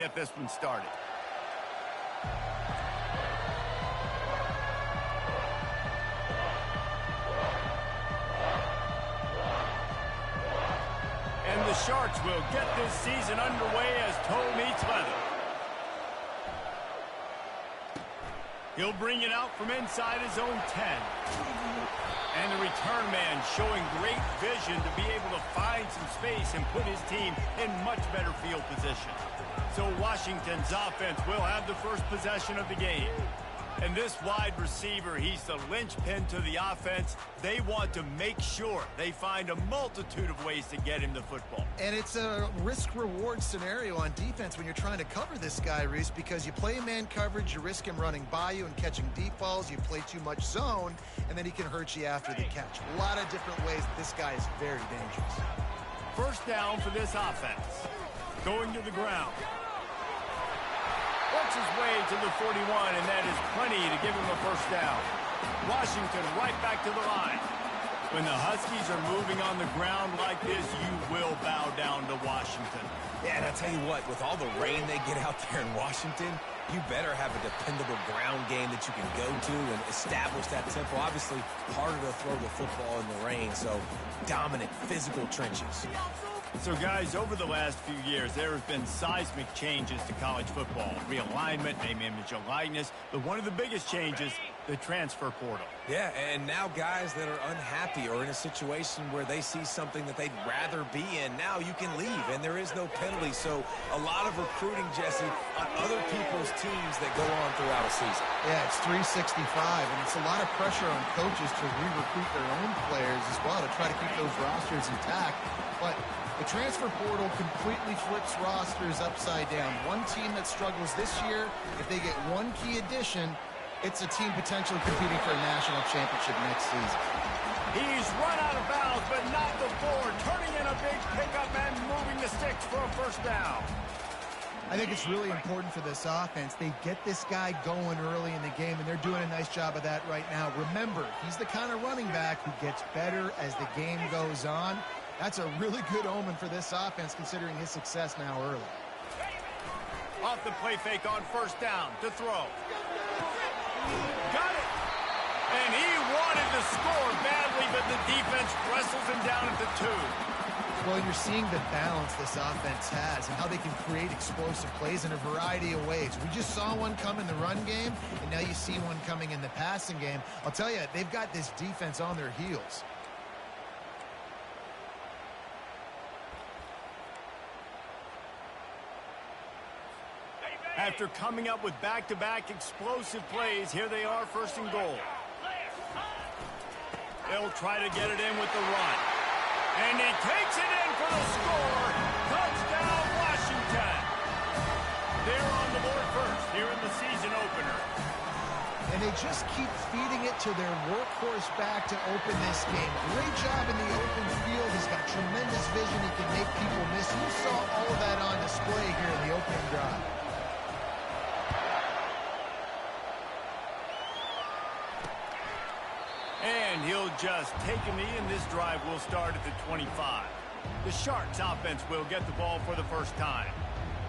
Get this one started. And the Sharks will get this season underway as toe meets leather. He'll bring it out from inside his own 10. And the return man showing great vision to be able to find some space and put his team in much better field position. So Washington's offense will have the first possession of the game. And this wide receiver, he's the linchpin to the offense. They want to make sure they find a multitude of ways to get him the football. And it's a risk-reward scenario on defense when you're trying to cover this guy, Reese, because you play man coverage, you risk him running by you and catching deep balls. You play too much zone, and then he can hurt you after the catch. A lot of different ways that this guy is very dangerous. First down for this offense. Going to the ground. Works his way to the 41, and that is plenty to give him a first down. Washington right back to the line. When the Huskies are moving on the ground like this, you will bow down to Washington. Yeah, and I'll tell you what, with all the rain they get out there in Washington, you better have a dependable ground game that you can go to and establish that tempo. Obviously, harder to throw the football in the rain, so dominant physical trenches. So, guys, over the last few years, there have been seismic changes to college football. Realignment, name, image, and likeness. But one of the biggest changes, the transfer portal. Yeah, and now guys that are unhappy or in a situation where they see something that they'd rather be in, now you can leave, and there is no penalty. So a lot of recruiting, Jesse, on other people's teams that go on throughout a season. Yeah, it's 365, and it's a lot of pressure on coaches to re-recruit their own players as well to try to keep those rosters intact. But the transfer portal completely flips rosters upside down. One team that struggles this year, if they get one key addition, it's a team potentially competing for a national championship next season. He's run out of bounds, but not before. Turning in a big pickup and moving the sticks for a first down. I think it's really important for this offense. They get this guy going early in the game, and they're doing a nice job of that right now. Remember, he's the kind of running back who gets better as the game goes on. That's a really good omen for this offense, considering his success now early. Off the play fake on first down to throw. Got it. And he wanted to score badly, but the defense wrestles him down at the 2. Well, you're seeing the balance this offense has and how they can create explosive plays in a variety of ways. We just saw one come in the run game, and now you see one coming in the passing game. I'll tell you, they've got this defense on their heels. After coming up with back-to-back explosive plays, here they are, first and goal. They'll try to get it in with the run. And he takes it in for the score. Touchdown, Washington. They're on the board first here in the season opener. And they just keep feeding it to their workhorse back to open this game. Great job in the open field. He's got tremendous vision. He can make people miss. You saw all of that on display here in the opening drive. And he'll just take a knee, and this drive will start at the 25. The Sharks offense will get the ball for the first time.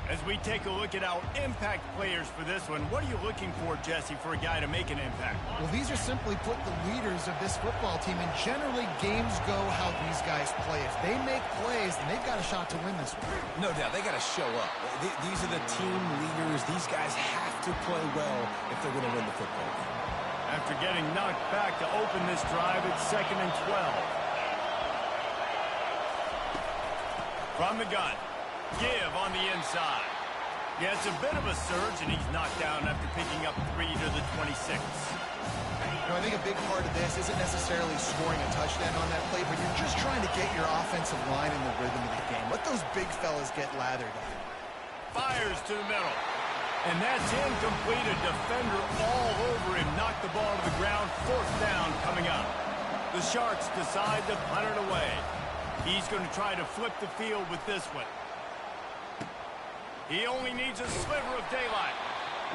As we take a look at our impact players for this one, what are you looking for, Jesse, for a guy to make an impact? Well, these are simply put the leaders of this football team, and generally games go how these guys play. If they make plays, then they've got a shot to win this one. No doubt, they got to show up. These are the team leaders. These guys have to play well if they're going to win the football game. After getting knocked back to open this drive, it's 2nd and 12. From the gun, give on the inside. Yeah, it's a bit of a surge, and he's knocked down after picking up 3 to the 26. I think a big part of this isn't necessarily scoring a touchdown on that play, but you're just trying to get your offensive line in the rhythm of the game. Let those big fellas get lathered up. Fires to the middle. And that's incomplete. A defender all over him. Knocked the ball to the ground. 4th down coming up. The Sharks decide to punt it away. He's going to try to flip the field with this one. He only needs a sliver of daylight.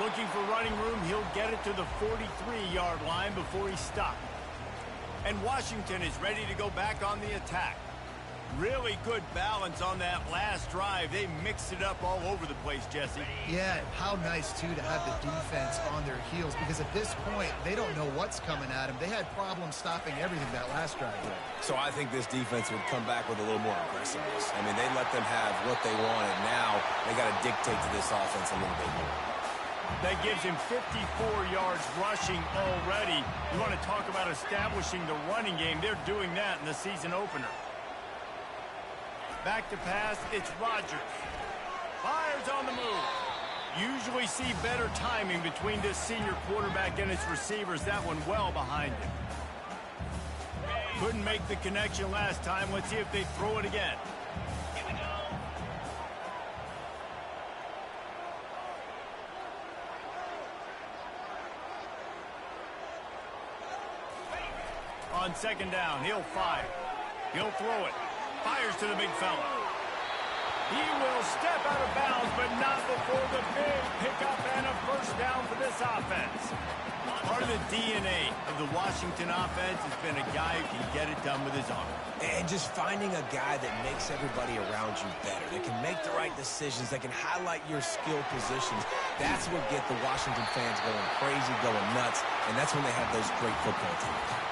Looking for running room. He'll get it to the 43-yard line before he's stopped. And Washington is ready to go back on the attack. Really good balance on that last drive. They mixed it up all over the place, Jesse. Yeah, how nice, too, to have the defense on their heels, because at this point, they don't know what's coming at them. They had problems stopping everything that last drive. So I think this defense would come back with a little more aggressiveness. I mean, they let them have what they wanted. Now they got to dictate to this offense a little bit more. That gives him 54 yards rushing already. You want to talk about establishing the running game. They're doing that in the season opener. Back to pass, it's Rodgers. Fires on the move. Usually see better timing between this senior quarterback and his receivers. That one well behind him. Couldn't make the connection last time. Let's see if they throw it again. On second down, he'll fire. He'll throw it. Fires to the big fella. He will step out of bounds, but not before the big pickup and a first down for this offense. Part of the DNA of the Washington offense has been a guy who can get it done with his arm. And just finding a guy that makes everybody around you better, that can make the right decisions, that can highlight your skill positions. That's what get the Washington fans going crazy, going nuts, and that's when they have those great football teams.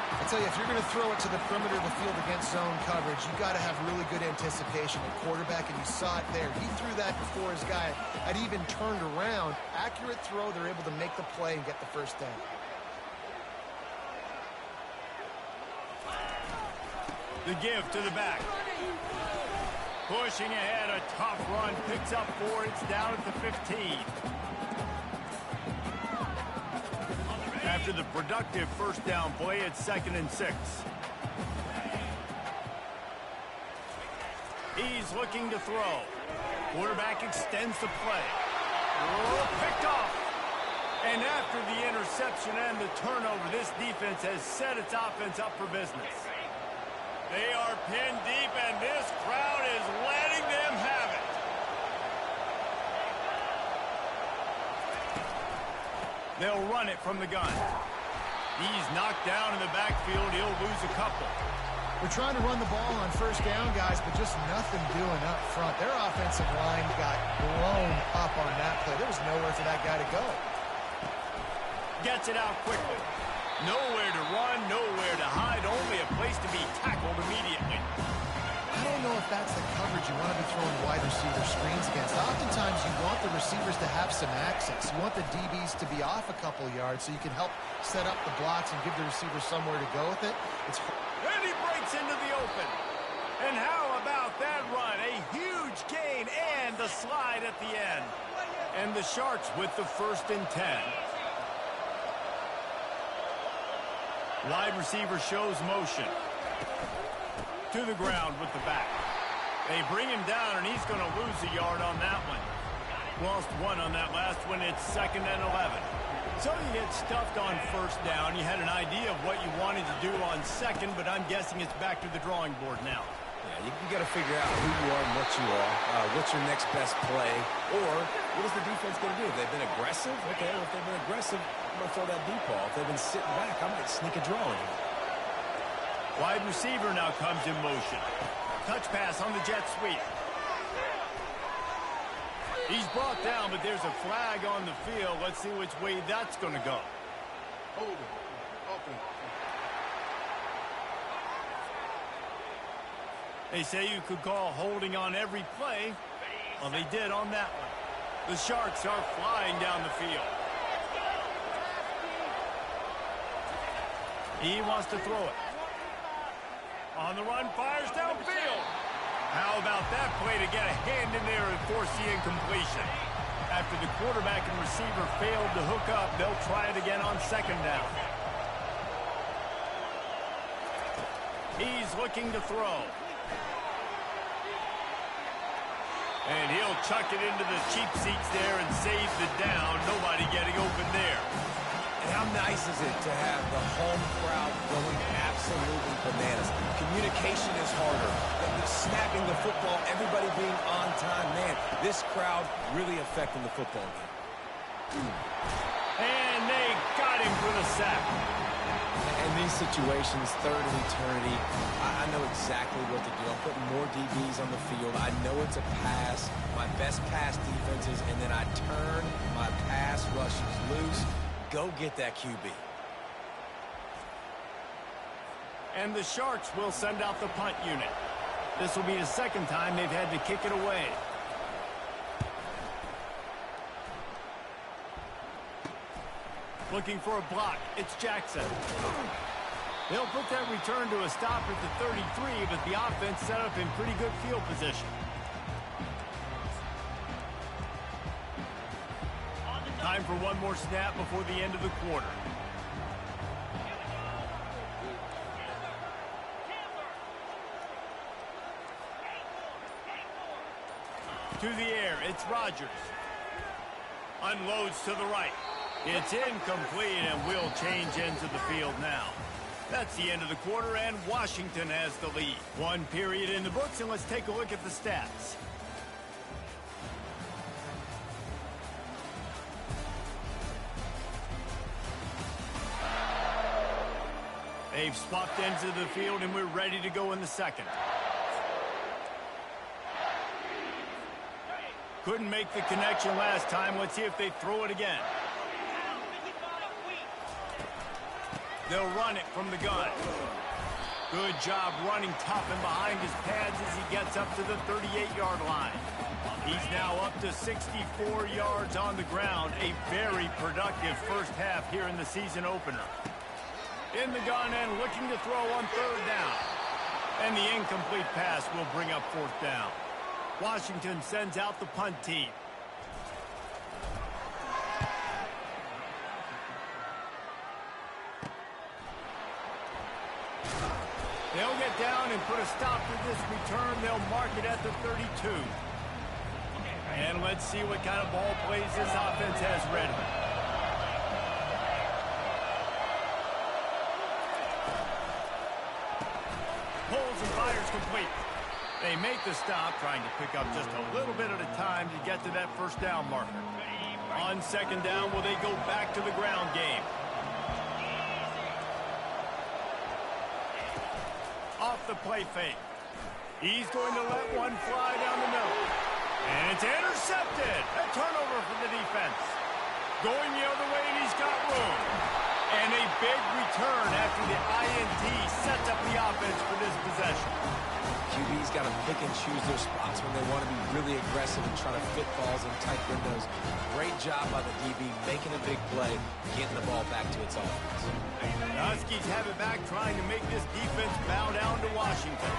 I tell you, if you're going to throw it to the perimeter of the field against zone coverage, you've got to have really good anticipation at quarterback, and you saw it there. He threw that before his guy had even turned around. Accurate throw, they're able to make the play and get the first down. The give to the back. Pushing ahead, a tough run, picks up 4, it's down at the 15. After the productive first down play, it's 2nd and 6. He's looking to throw. Quarterback extends the play. Oh, picked off. And after the interception and the turnover, this defense has set its offense up for business. They are pinned deep, and this crowd is letting them have it. They'll run it from the gun. He's knocked down in the backfield. He'll lose a couple. We're trying to run the ball on first down, guys, but just nothing doing up front. Their offensive line got blown up on that play. There was nowhere for that guy to go. Gets it out quickly. Nowhere to run, nowhere to hide, only a place to be tackled immediately. I don't know if that's the coverage you want to be throwing wide receiver screens against. Oftentimes, you want the receivers to have some access. You want the DBs to be off a couple yards so you can help set up the blocks and give the receivers somewhere to go with it. And he breaks into the open. And how about that run? A huge gain and the slide at the end. And the Sharks with the 1st and 10. Wide receiver shows motion. To the ground with the back. They bring him down, and he's going to lose a yard on that one. Lost 1 on that last one. It's 2nd and 11. So you get stuffed on first down. You had an idea of what you wanted to do on second, but I'm guessing it's back to the drawing board now. Yeah, you got to figure out who you are and what you are. What's your next best play? Or what is the defense going to do? If they've been aggressive, okay, well, if they've been aggressive, I'm going to throw that deep ball. If they've been sitting back, I might sneak a draw in here. Wide receiver now comes in motion. Touch pass on the jet sweep. He's brought down, but there's a flag on the field. Let's see which way that's going to go. They say you could call holding on every play. Well, they did on that one. The Sharks are flying down the field. He wants to throw it. On the run, fires downfield. How about that play to get a hand in there and force the incompletion? After the quarterback and receiver failed to hook up, they'll try it again on 2nd down. He's looking to throw. And he'll chuck it into the cheap seats there and save the down. Nobody getting open there. And how nice is it to have the home crowd going absolutely bananas? Communication is harder. Snapping the football, everybody being on time. Man, this crowd really affecting the football game. And they got him for the sack. In these situations, third and eternity, I know exactly what to do. I'm putting more DBs on the field. I know it's a pass, my best pass defenses, and then I turn my pass rushes loose. Go get that QB. And the Sharks will send out the punt unit. This will be the second time they've had to kick it away. Looking for a block. It's Jackson. They'll put that return to a stop at the 33, but the offense set up in pretty good field position. Time for one more snap before the end of the quarter. To the air, it's Rodgers. Unloads to the right. It's incomplete, and we'll change ends of the field now. That's the end of the quarter, and Washington has the lead. One period in the books, and let's take a look at the stats. They've swapped ends of the field, and we're ready to go in the second. Couldn't make the connection last time. Let's see if they throw it again. They'll run it from the gun. Good job running tough and behind his pads as he gets up to the 38-yard line. He's now up to 64 yards on the ground. A very productive first half here in the season opener. In the gun and looking to throw on third down. And the incomplete pass will bring up fourth down. Washington sends out the punt team. They'll get down and put a stop to this return. They'll mark it at the 32. And let's see what kind of ball plays this offense has ready. Pulls and fires complete. They make the stop, trying to pick up just a little bit at a time to get to that first down marker. On second down, will they go back to the ground game? Off the play fake. He's going to let one fly down the middle. And it's intercepted. A turnover for the defense. Going the other way, and he's got room. And a big return after the INT sets up the offense for this possession. QB's got to pick and choose their spots when they want to be really aggressive and try to fit balls in tight windows. Great job by the DB making a big play, getting the ball back to its offense. The Huskies have it back, trying to make this defense bow down to Washington.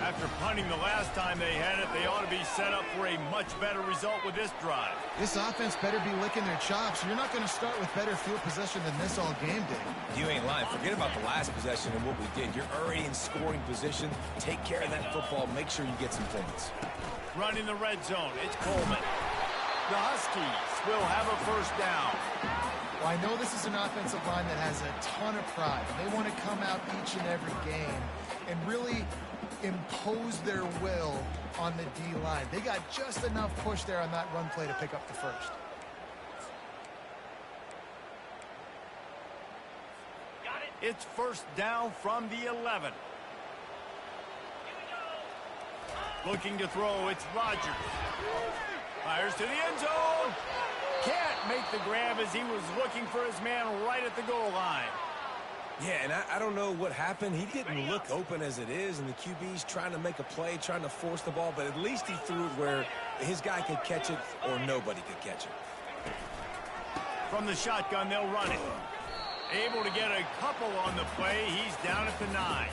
After punting the last time they had it, they ought to be set up for a much better result with this drive. This offense better be licking their chops. You're not going to start with better field possession than this all game day. You ain't lying. Forget about the last possession and what we did. You're already in scoring position. Take care of that football. Make sure you get some points. Running the red zone, it's Coleman. The Huskies will have a first down. Well, I know this is an offensive line that has a ton of pride. They want to come out each and every game and really impose their will on the D-line. They got just enough push there on that run play to pick up the first. It's first down from the 11. Looking to throw, it's Rodgers. Fires to the end zone. Can't make the grab as he was looking for his man right at the goal line. Yeah, and I don't know what happened. He didn't look open as it is, and the QB's trying to make a play, trying to force the ball, but at least he threw it where his guy could catch it or nobody could catch it. From the shotgun, they'll run it. Able to get a couple on the play. He's down at the 9.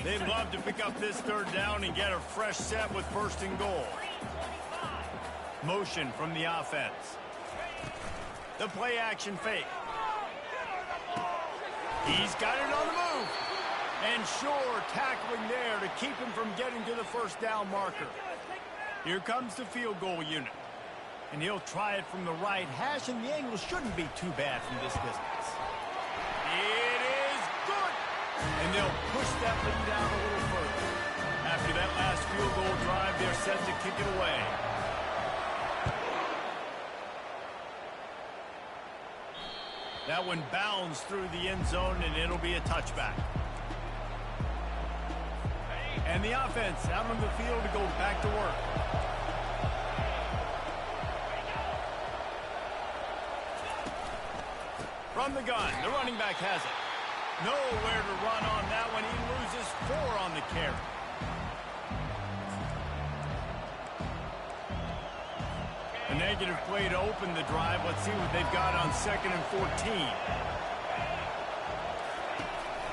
They'd love to pick up this third down and get a fresh set with first and goal. Motion from the offense. The play action fake. He's got it on the move. And Shore tackling there to keep him from getting to the first down marker. Here comes the field goal unit. And he'll try it from the right hash, and the angle shouldn't be too bad from this distance. It is good. And they'll push that lead out a little further. After that last field goal drive, they're set to kick it away. That one bounds through the end zone, and it'll be a touchback. And the offense out on the field to go back to work. From the gun, the running back has it. Nowhere to run on that one. He loses 4 on the carry. A negative play to open the drive. Let's see what they've got on 2nd and 14.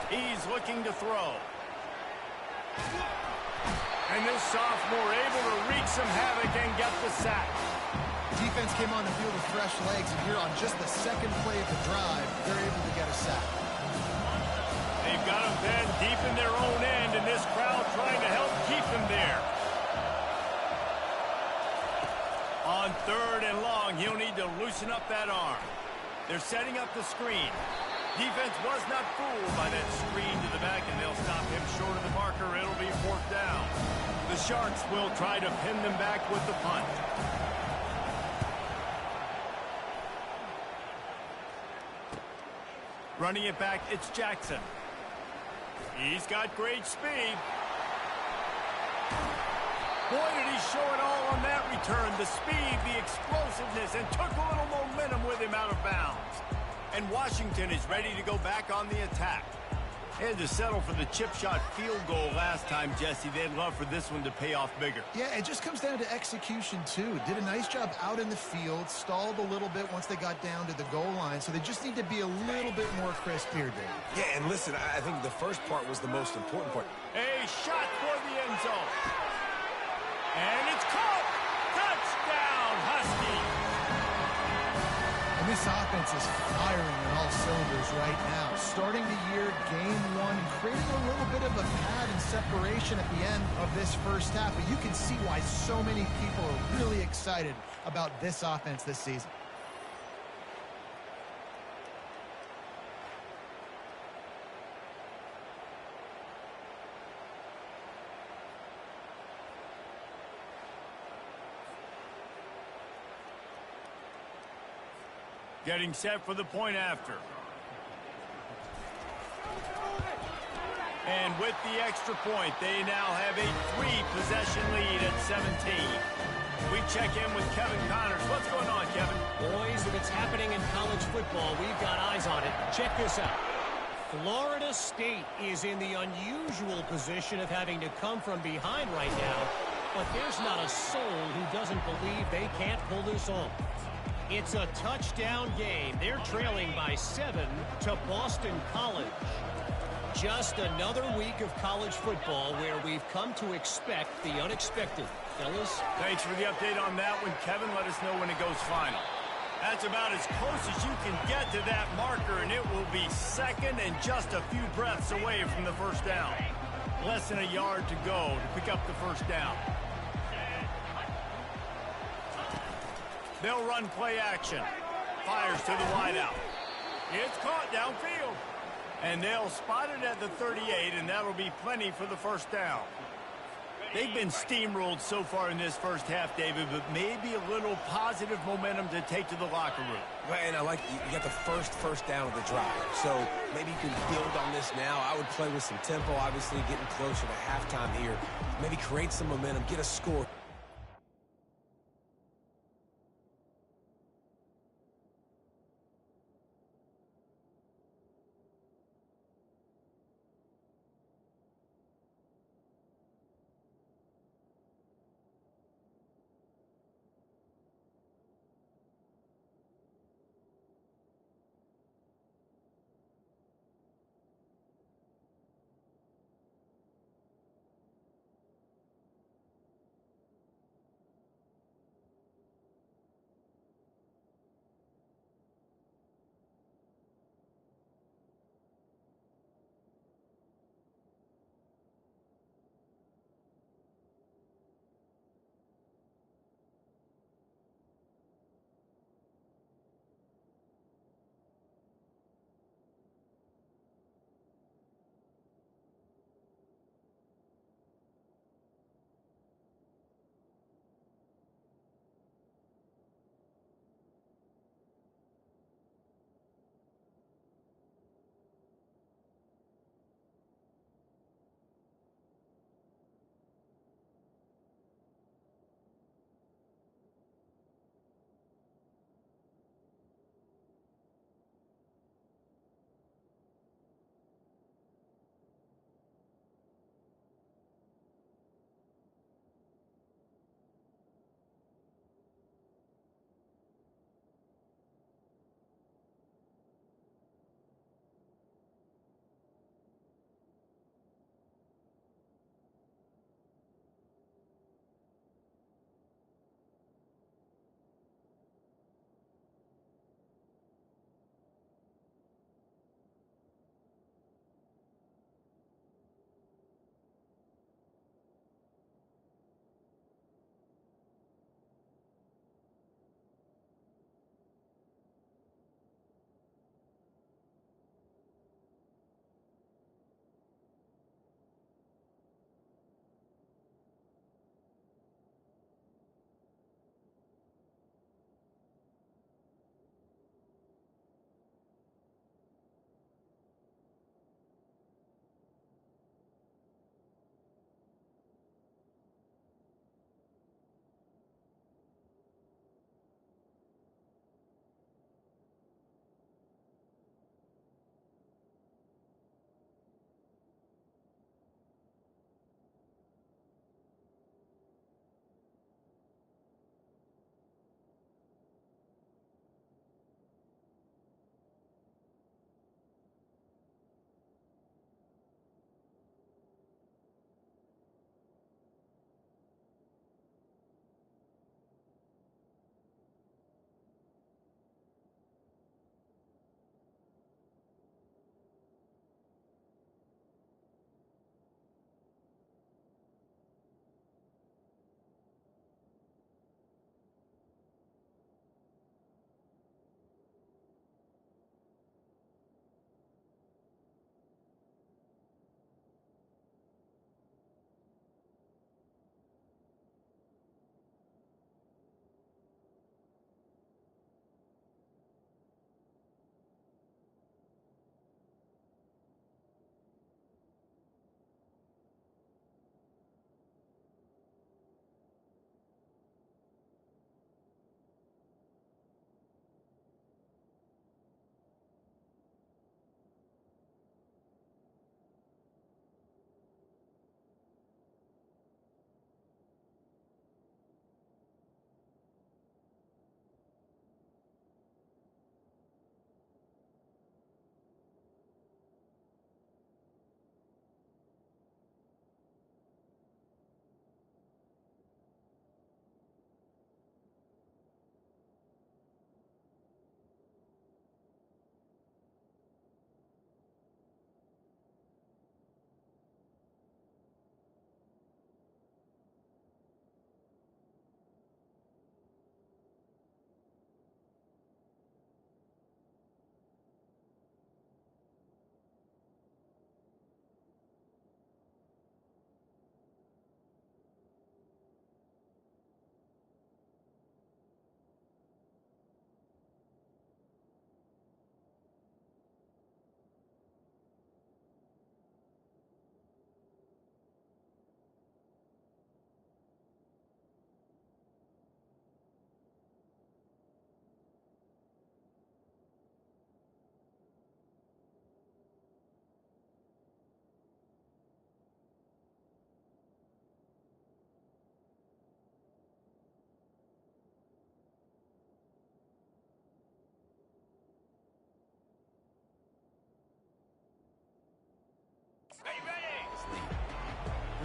He's looking to throw. And this sophomore able to wreak some havoc and get the sack. Defense came on the field with fresh legs, and here on just the 2nd play of the drive, they're able to get a sack. They've got them then deep in their own end, and this crowd trying to help keep them there. On 3rd and long, he'll need to loosen up that arm. They're setting up the screen. Defense was not fooled by that screen to the back, and they'll stop him short of the marker. It'll be 4th down. The Sharks will try to pin them back with the punt. Running it back, it's Jackson. He's got great speed. Boy, did he show it all on that return. The speed, the explosiveness, and took a little momentum with him out of bounds. And Washington is ready to go back on the attack. They had to settle for the chip shot field goal last time, Jesse. They'd love for this one to pay off bigger. Yeah, it just comes down to execution, too. Did a nice job out in the field, stalled a little bit once they got down to the goal line, so they just need to be a little bit more crisp here, Dave. Yeah, and listen, I think the first part was the most important part. A shot for the end zone. And it's caught. Touchdown, Huskies. And this offense is firing on all cylinders right now. Starting the year, game 1, and creating a little bit of a pad and separation at the end of this first half. But you can see why so many people are really excited about this offense this season. Getting set for the point after. And with the extra point, they now have a 3-possession lead at 17. We check in with Kevin Connors. What's going on, Kevin? Boys, if it's happening in college football, we've got eyes on it. Check this out. Florida State is in the unusual position of having to come from behind right now, but there's not a soul who doesn't believe they can't pull this off. It's a touchdown game. They're trailing by 7 to Boston College. Just another week of college football where we've come to expect the unexpected. Fellas? Thanks for the update on that one, Kevin. Let us know when it goes final. That's about as close as you can get to that marker, and it will be 2nd and just a few breaths away from the first down. Less than a yard to go to pick up the first down. They'll run play action. Fires to the wideout. It's caught downfield. And they'll spot it at the 38, and that'll be plenty for the first down. They've been steamrolled so far in this first half, David, but maybe a little positive momentum to take to the locker room. And I like you got the first down of the drive. So maybe you can build on this now. I would play with some tempo, obviously getting closer to halftime here. Maybe create some momentum, get a score.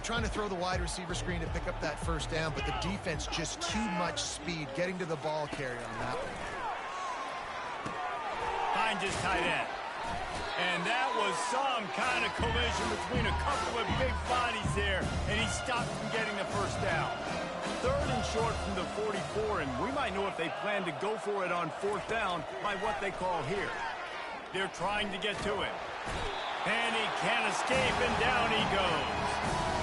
trying to throw the wide receiver screen to pick up that first down, but the defense just too much speed getting to the ball carrier on that one. Finds his tight end. And that was some kind of collision between a couple of big bodies there, and he stopped from getting the first down. 3rd and short from the 44, and we might know if they plan to go for it on 4th down by what they call here. They're trying to get to it. And he can't escape, and down he goes.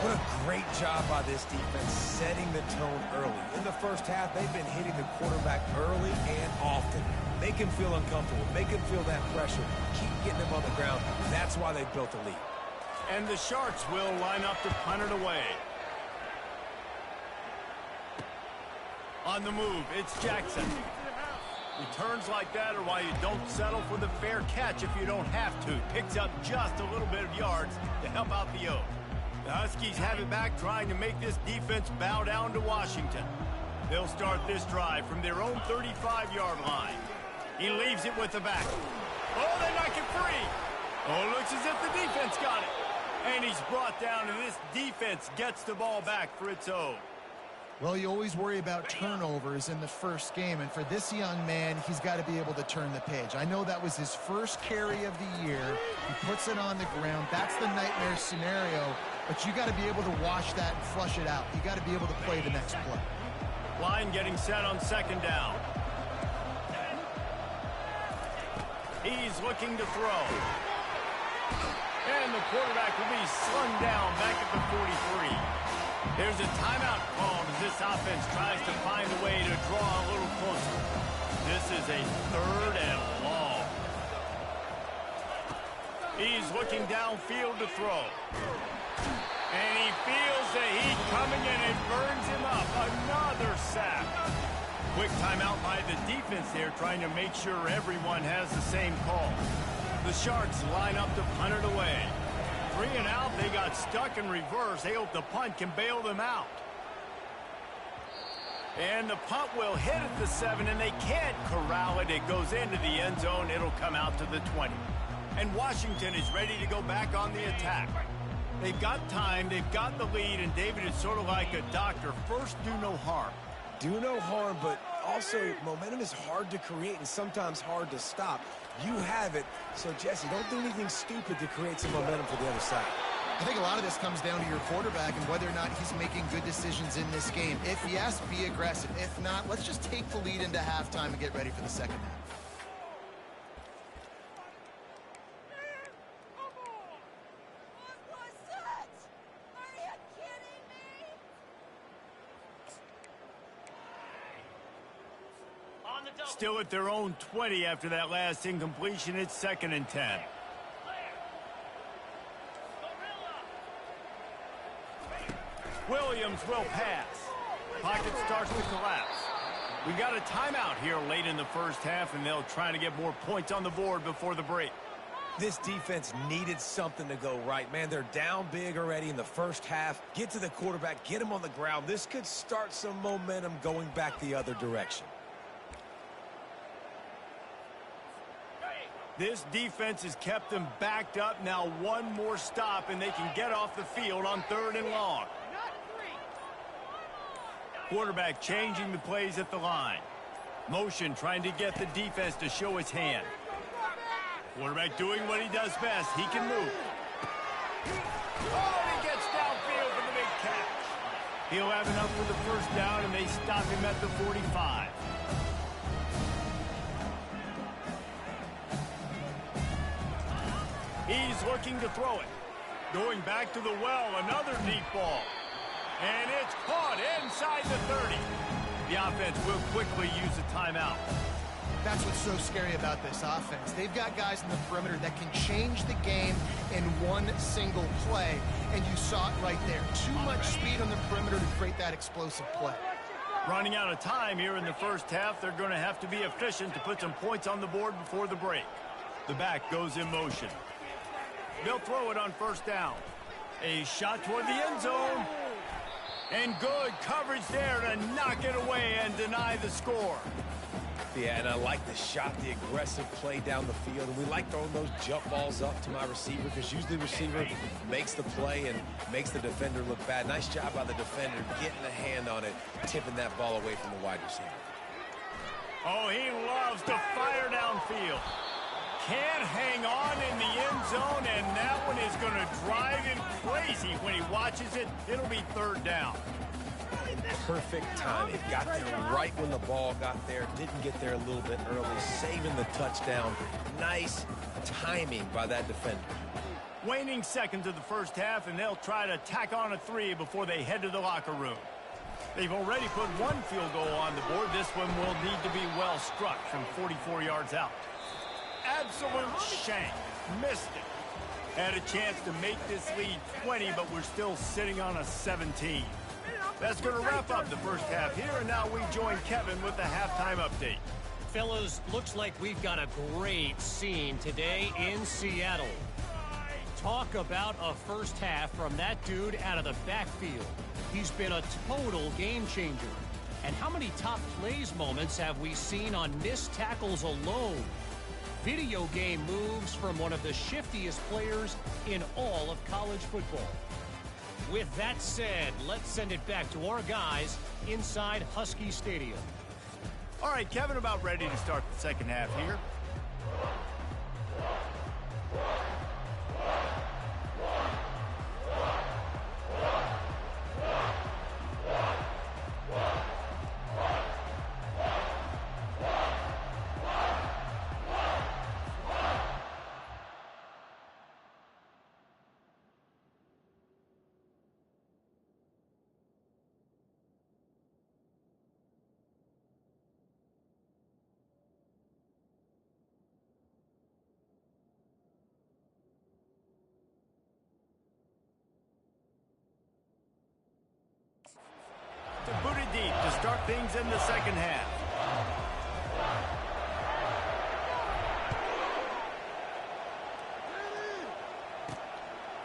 What a great job by this defense setting the tone early. In the first half, they've been hitting the quarterback early and often. Make him feel uncomfortable. Make him feel that pressure. Keep getting him on the ground. That's why they built the lead. And the Sharks will line up to punt it away. On the move, it's Jackson. Returns like that are why you don't settle for the fair catch if you don't have to. Picks up just a little bit of yards to help out the O. The Huskies have it back, trying to make this defense bow down to Washington. They'll start this drive from their own 35-yard line. He leaves it with the back. Oh, they knock it free. Oh, it looks as if the defense got it. And he's brought down, and this defense gets the ball back for its own. Well, you always worry about turnovers in the first game, and for this young man, he's got to be able to turn the page. I know that was his first carry of the year. He puts it on the ground. That's the nightmare scenario, but you got to be able to wash that and flush it out. You got to be able to play the next play. Line getting set on 2nd down. He's looking to throw. And the quarterback will be slung down back at the 43. There's a timeout called as this offense tries to find a way to draw a little closer. This is a 3rd and long. He's looking downfield to throw. And he feels the heat coming and it burns him up. Another sack. Quick timeout by the defense there, trying to make sure everyone has the same call. The Sharks line up to punt it away. 3 and out, they got stuck in reverse. They hope the punt can bail them out. And the punt will hit at the 7, and they can't corral it. It goes into the end zone. It'll come out to the 20. And Washington is ready to go back on the attack. They've got time, they've got the lead, and David is sort of like a doctor. First, do no harm. Do no harm, but also momentum is hard to create and sometimes hard to stop. You have it, so Jesse, don't do anything stupid to create some momentum for the other side. I think a lot of this comes down to your quarterback and whether or not he's making good decisions in this game. If yes, be aggressive. If not, let's just take the lead into halftime and get ready for the second half. Still at their own 20 after that last incompletion. It's 2nd and 10. Williams will pass. Pocket starts to collapse. We got a timeout here late in the first half, and they'll try to get more points on the board before the break. This defense needed something to go right. Man, they're down big already in the first half. Get to the quarterback, get him on the ground. This could start some momentum going back the other direction. This defense has kept them backed up. Now one more stop, and they can get off the field on 3rd and long. Quarterback changing the plays at the line. Motion trying to get the defense to show its hand. Quarterback doing what he does best. He can move. Oh, he gets downfield for the big catch. He'll have enough for the first down, and they stop him at the 45. He's looking to throw it. Going back to the well, another deep ball. And it's caught inside the 30. The offense will quickly use a timeout. That's what's so scary about this offense. They've got guys in the perimeter that can change the game in one single play, and you saw it right there. Too much speed on the perimeter to create that explosive play. Running out of time here in the first half, they're going to have to be efficient to put some points on the board before the break. The back goes in motion. They'll throw it on 1st down. A shot toward the end zone. And good coverage there to knock it away and deny the score. Yeah, and I like the shot, the aggressive play down the field. And we like throwing those jump balls up to my receiver because usually the receiver makes the play and makes the defender look bad. Nice job by the defender getting a hand on it, tipping that ball away from the wide receiver. Oh, he loves to fire downfield. Can't hang on in the end zone, and that one is going to drive him crazy when he watches it. It'll be third down. Perfect timing. Got there right when the ball got there. Didn't get there a little bit early, saving the touchdown. Nice timing by that defender. Waning seconds of the first half, and they'll try to tack on a 3 before they head to the locker room. They've already put 1 field goal on the board. This one will need to be well struck from 44 yards out. Absolute shank. Missed it. Had a chance to make this lead 20, but we're still sitting on a 17. That's going to wrap up the first half here, and now we join Kevin with the halftime update. Fellas, looks like we've got a great scene today in Seattle. Talk about a first half from that dude out of the backfield. He's been a total game changer. And how many top plays moments have we seen on missed tackles alone? Video game moves from one of the shiftiest players in all of college football. With that said, let's send it back to our guys inside Husky Stadium. All right, Kevin, about ready to start the second half here. To boot it deep to start things in the second half.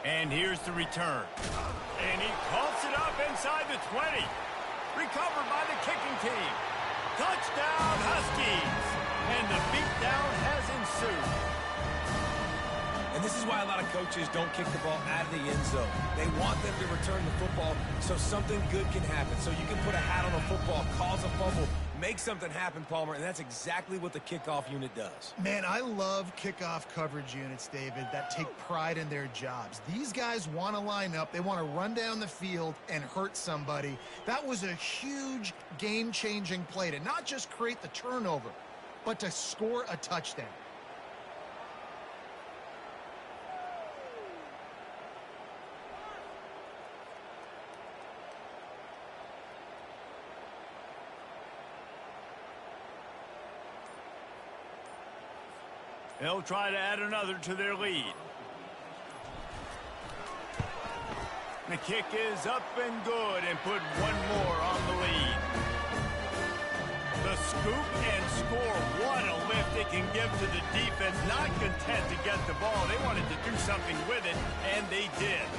And here's the return. And he coughs it up inside the 20. Recovered by the kicking team. Touchdown, Huskies. And the beatdown has ensued. And this is why a lot of coaches don't kick the ball out of the end zone. They want them to return the football so something good can happen. So you can put a hat on a football, cause a fumble, make something happen, Palmer, and that's exactly what the kickoff unit does. Man, I love kickoff coverage units, David, that take pride in their jobs. These guys want to line up. They want to run down the field and hurt somebody. That was a huge game-changing play to not just create the turnover, but to score a touchdown. They'll try to add another to their lead. The kick is up and good and put one more on the lead. The scoop and score. What a lift it can give to the defense. Not content to get the ball. They wanted to do something with it, and they did.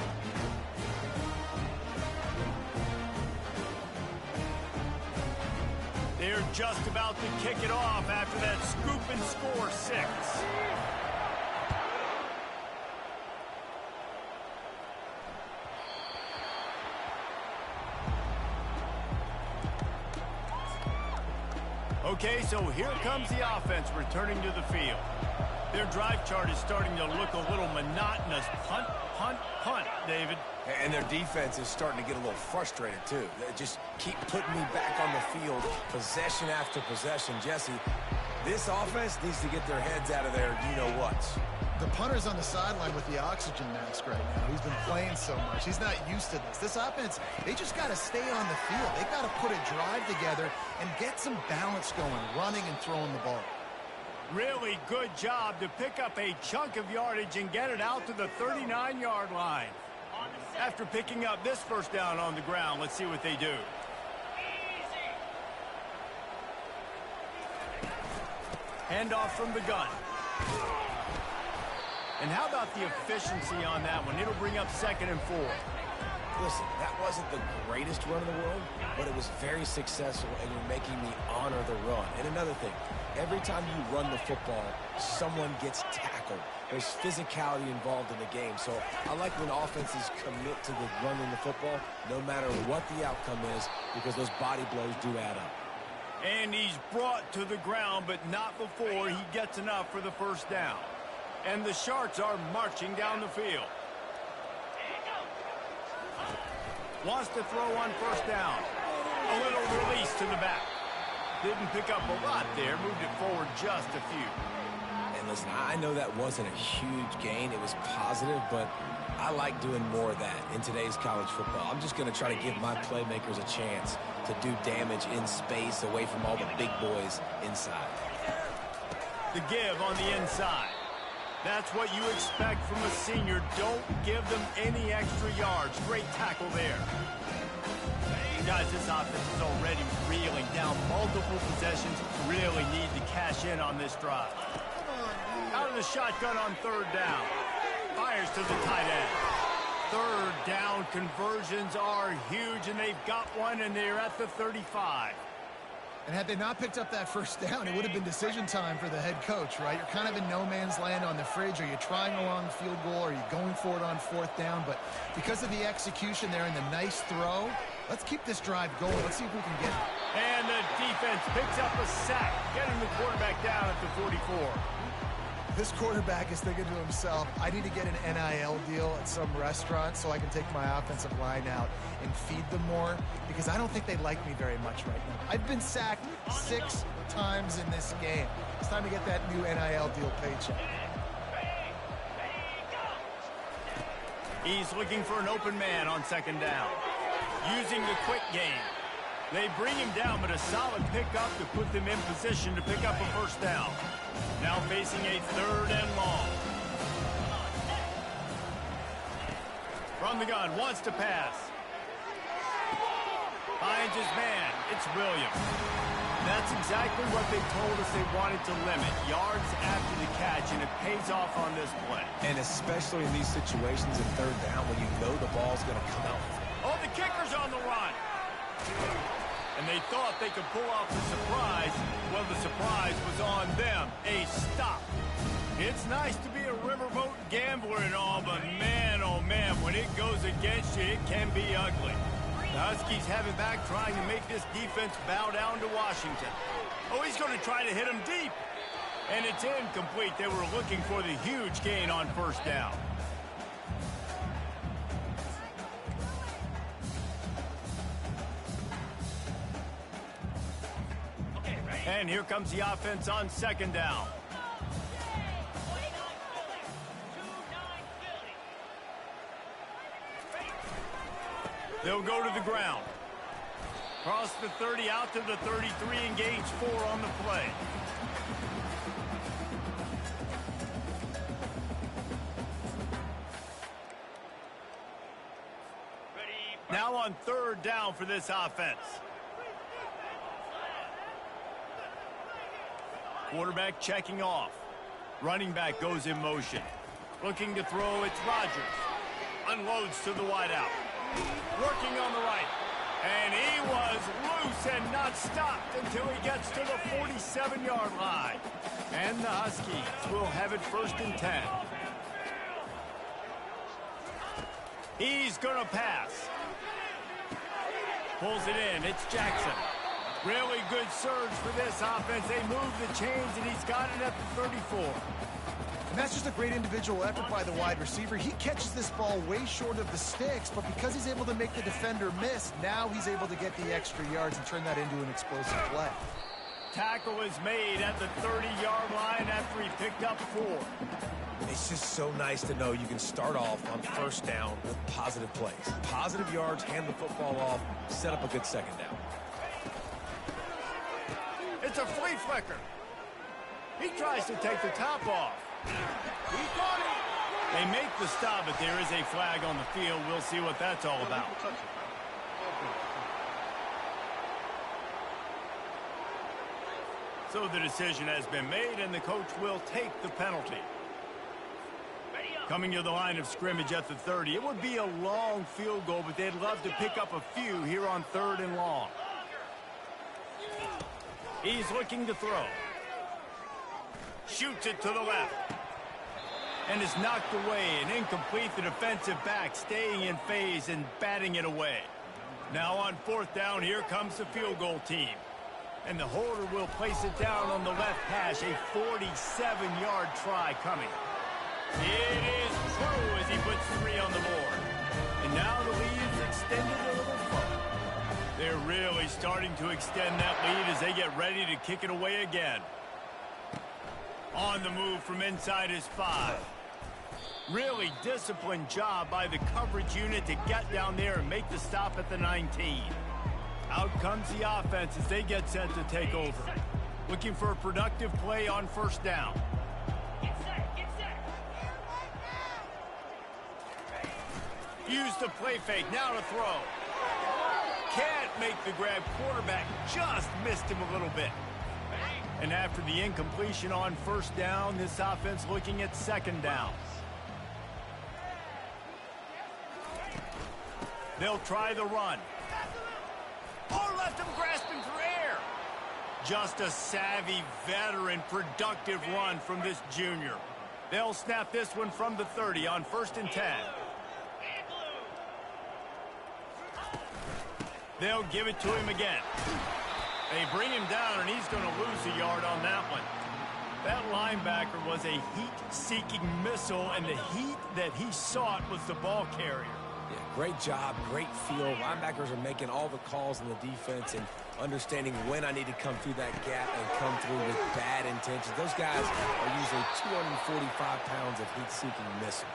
They're just about to kick it off after that scoop and score 6. Okay, so here comes the offense returning to the field. Their drive chart is starting to look a little monotonous. Punt, punt, punt, David. And their defense is starting to get a little frustrated, too. They just keep putting me back on the field, possession after possession. Jesse, this offense needs to get their heads out of their you-know-whats. The punter's on the sideline with the oxygen mask right now. He's been playing so much. He's not used to this. This offense, they just got to stay on the field. They got to put a drive together and get some balance going, running and throwing the ball. Really good job to pick up a chunk of yardage and get it out to the 39-yard line. After picking up this first down on the ground, let's see what they do. Handoff from the gun. And how about the efficiency on that one? It'll bring up 2nd and 4. Listen, that wasn't the greatest run in the world, but it was very successful, and you're making me honor the run. And another thing, every time you run the football, someone gets tackled. There's physicality involved in the game. So I like when offenses commit to the running the football, no matter what the outcome is, because those body blows do add up. And he's brought to the ground, but not before he gets enough for the first down. And the Sharks are marching down the field. Wants to throw on first down. A little release to the back. Didn't pick up a lot there. Moved it forward just a few. And listen, I know that wasn't a huge gain. It was positive, but I like doing more of that in today's college football. I'm just going to try to give my playmakers a chance to do damage in space away from all the big boys inside. The give on the inside. That's what you expect from a senior. Don't give them any extra yards. Great tackle there. Guys, this offense is already reeling down multiple possessions. Really need to cash in on this drive. Out of the shotgun on third down. Fires to the tight end. Third down conversions are huge, and they've got one, and they're at the 35. And had they not picked up that first down, it would have been decision time for the head coach, right? You're kind of in no man's land on the fridge. Are you trying a long field goal? Are you going for it on fourth down? But because of the execution there and the nice throw, let's keep this drive going. Let's see if we can get it. And the defense picks up a sack, getting the quarterback down at the 44. This quarterback is thinking to himself, I need to get an NIL deal at some restaurant so I can take my offensive line out and feed them more, because I don't think they like me very much right now. I've been sacked 6 times in this game. It's time to get that new NIL deal paycheck. He's looking for an open man on second down. Using the quick game. They bring him down, but a solid pickup to put them in position to pick up a first down. Now facing a third and long. From the gun, wants to pass. Finds his man. It's Williams. That's exactly what they told us they wanted to limit. Yards after the catch, and it pays off on this play. And especially in these situations in third down when you know the ball's going to come out. Oh, the kicker's on the run. And they thought they could pull off the surprise. Well, the surprise was on them. A stop. It's nice to be a riverboat gambler and all, but man, oh man, when it goes against you, it can be ugly. The Huskies have it back, trying to make this defense bow down to Washington. Oh, he's going to try to hit him deep. And it's incomplete. They were looking for the huge gain on first down. And here comes the offense on second down. They'll go to the ground. Cross the 30 out to the 33, engage 4 on the play. Now on third down for this offense. Quarterback checking off. Running back goes in motion. Looking to throw, it's Rodgers. Unloads to the wideout. Working on the right. And he was loose and not stopped until he gets to the 47-yard line. And the Huskies will have it first and 10. He's going to pass. Pulls it in. It's Jackson. Really good surge for this offense. They move the chains, and he's got it at the 34. And that's just a great individual effort by the wide receiver. He catches this ball way short of the sticks, but because he's able to make the defender miss, now he's able to get the extra yards and turn that into an explosive play. Tackle is made at the 30-yard line after he picked up 4. It's just so nice to know you can start off on first down with positive plays. Positive yards, hand the football off, set up a good second down. It's a flea flicker. He tries to take the top off. He got it. They make the stop, but there is a flag on the field. We'll see what that's all about. So the decision has been made, and the coach will take the penalty. Coming to the line of scrimmage at the 30. It would be a long field goal, but they'd love to pick up a few here on third and long. He's looking to throw. Shoots it to the left. And is knocked away and incomplete. The defensive back staying in phase and batting it away. Now on 4th down, here comes the field goal team. And the holder will place it down on the left hash. A 47-yard try coming. It is true as he puts 3 on the board. And now the lead is extended a little further. They're really starting to extend that lead as they get ready to kick it away again. On the move from inside his 5. Really disciplined job by the coverage unit to get down there and make the stop at the 19. Out comes the offense as they get set to take over. Looking for a productive play on 1st down. Use the play fake, now to throw. Can't make the grab. Quarterback just missed him a little bit. And after the incompletion on 1st down, this offense looking at 2nd down. They'll try the run. Oh, left him grasping for air. Just a savvy, veteran, productive run from this junior. They'll snap this one from the 30 on 1st and 10. They'll give it to him again. They bring him down, and he's going to lose a yard on that one. That linebacker was a heat-seeking missile, and the heat that he sought was the ball carrier. Yeah, great job, great feel. Linebackers are making all the calls in the defense and understanding when I need to come through that gap and come through with bad intentions. Those guys are usually 245 pounds of heat-seeking missile.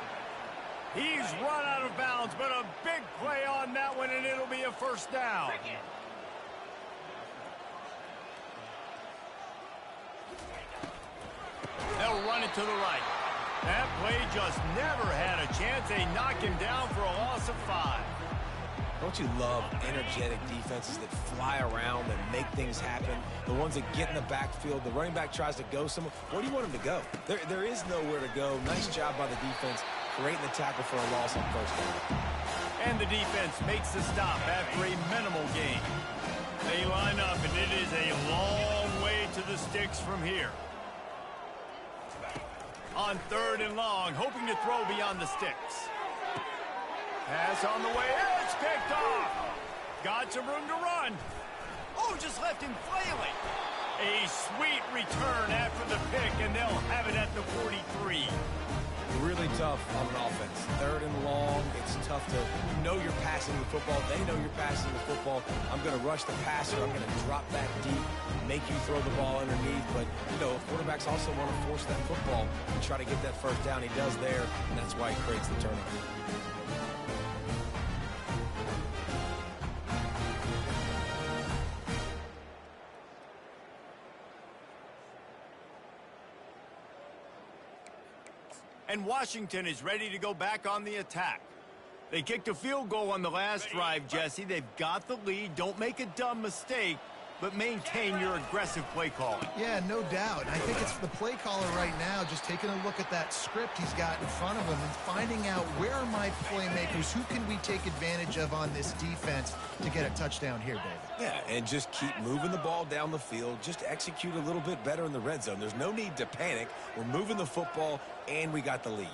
He's run out of bounds, but a big play on that one, and it'll be a 1st down. They'll run it to the right. That play just never had a chance. They knock him down for a loss of 5. Don't you love energetic defenses that fly around and make things happen? The ones that get in the backfield, the running back tries to go somewhere. Where do you want him to go? There is nowhere to go. Nice job by the defense, creating the tackle for a loss on 1st down. And the defense makes the stop after a minimal gain. They line up, and it is a long way to the sticks from here. On 3rd and long, hoping to throw beyond the sticks. Pass on the way. It's picked off. Got some room to run. Oh, just left him flailing. A sweet return after the pick, and they'll have it at the 43. Really tough on an offense. 3rd and long, it's tough to know you're passing the football. They know you're passing the football. I'm going to rush the passer. I'm going to drop back deep, make you throw the ball underneath. But, you know, quarterbacks also want to force that football and try to get that 1st down. He does there, and that's why he creates the turnover. And Washington is ready to go back on the attack. They kicked a field goal on the last drive, Jesse. They've got the lead. Don't make a dumb mistake, but maintain your aggressive play calling. Yeah, no doubt. I think it's the play caller right now just taking a look at that script he's got in front of him and finding out where are my playmakers, who can we take advantage of on this defense to get a touchdown here, David. Yeah, and just keep moving the ball down the field. Just execute a little bit better in the red zone. There's no need to panic. We're moving the football, and we got the lead.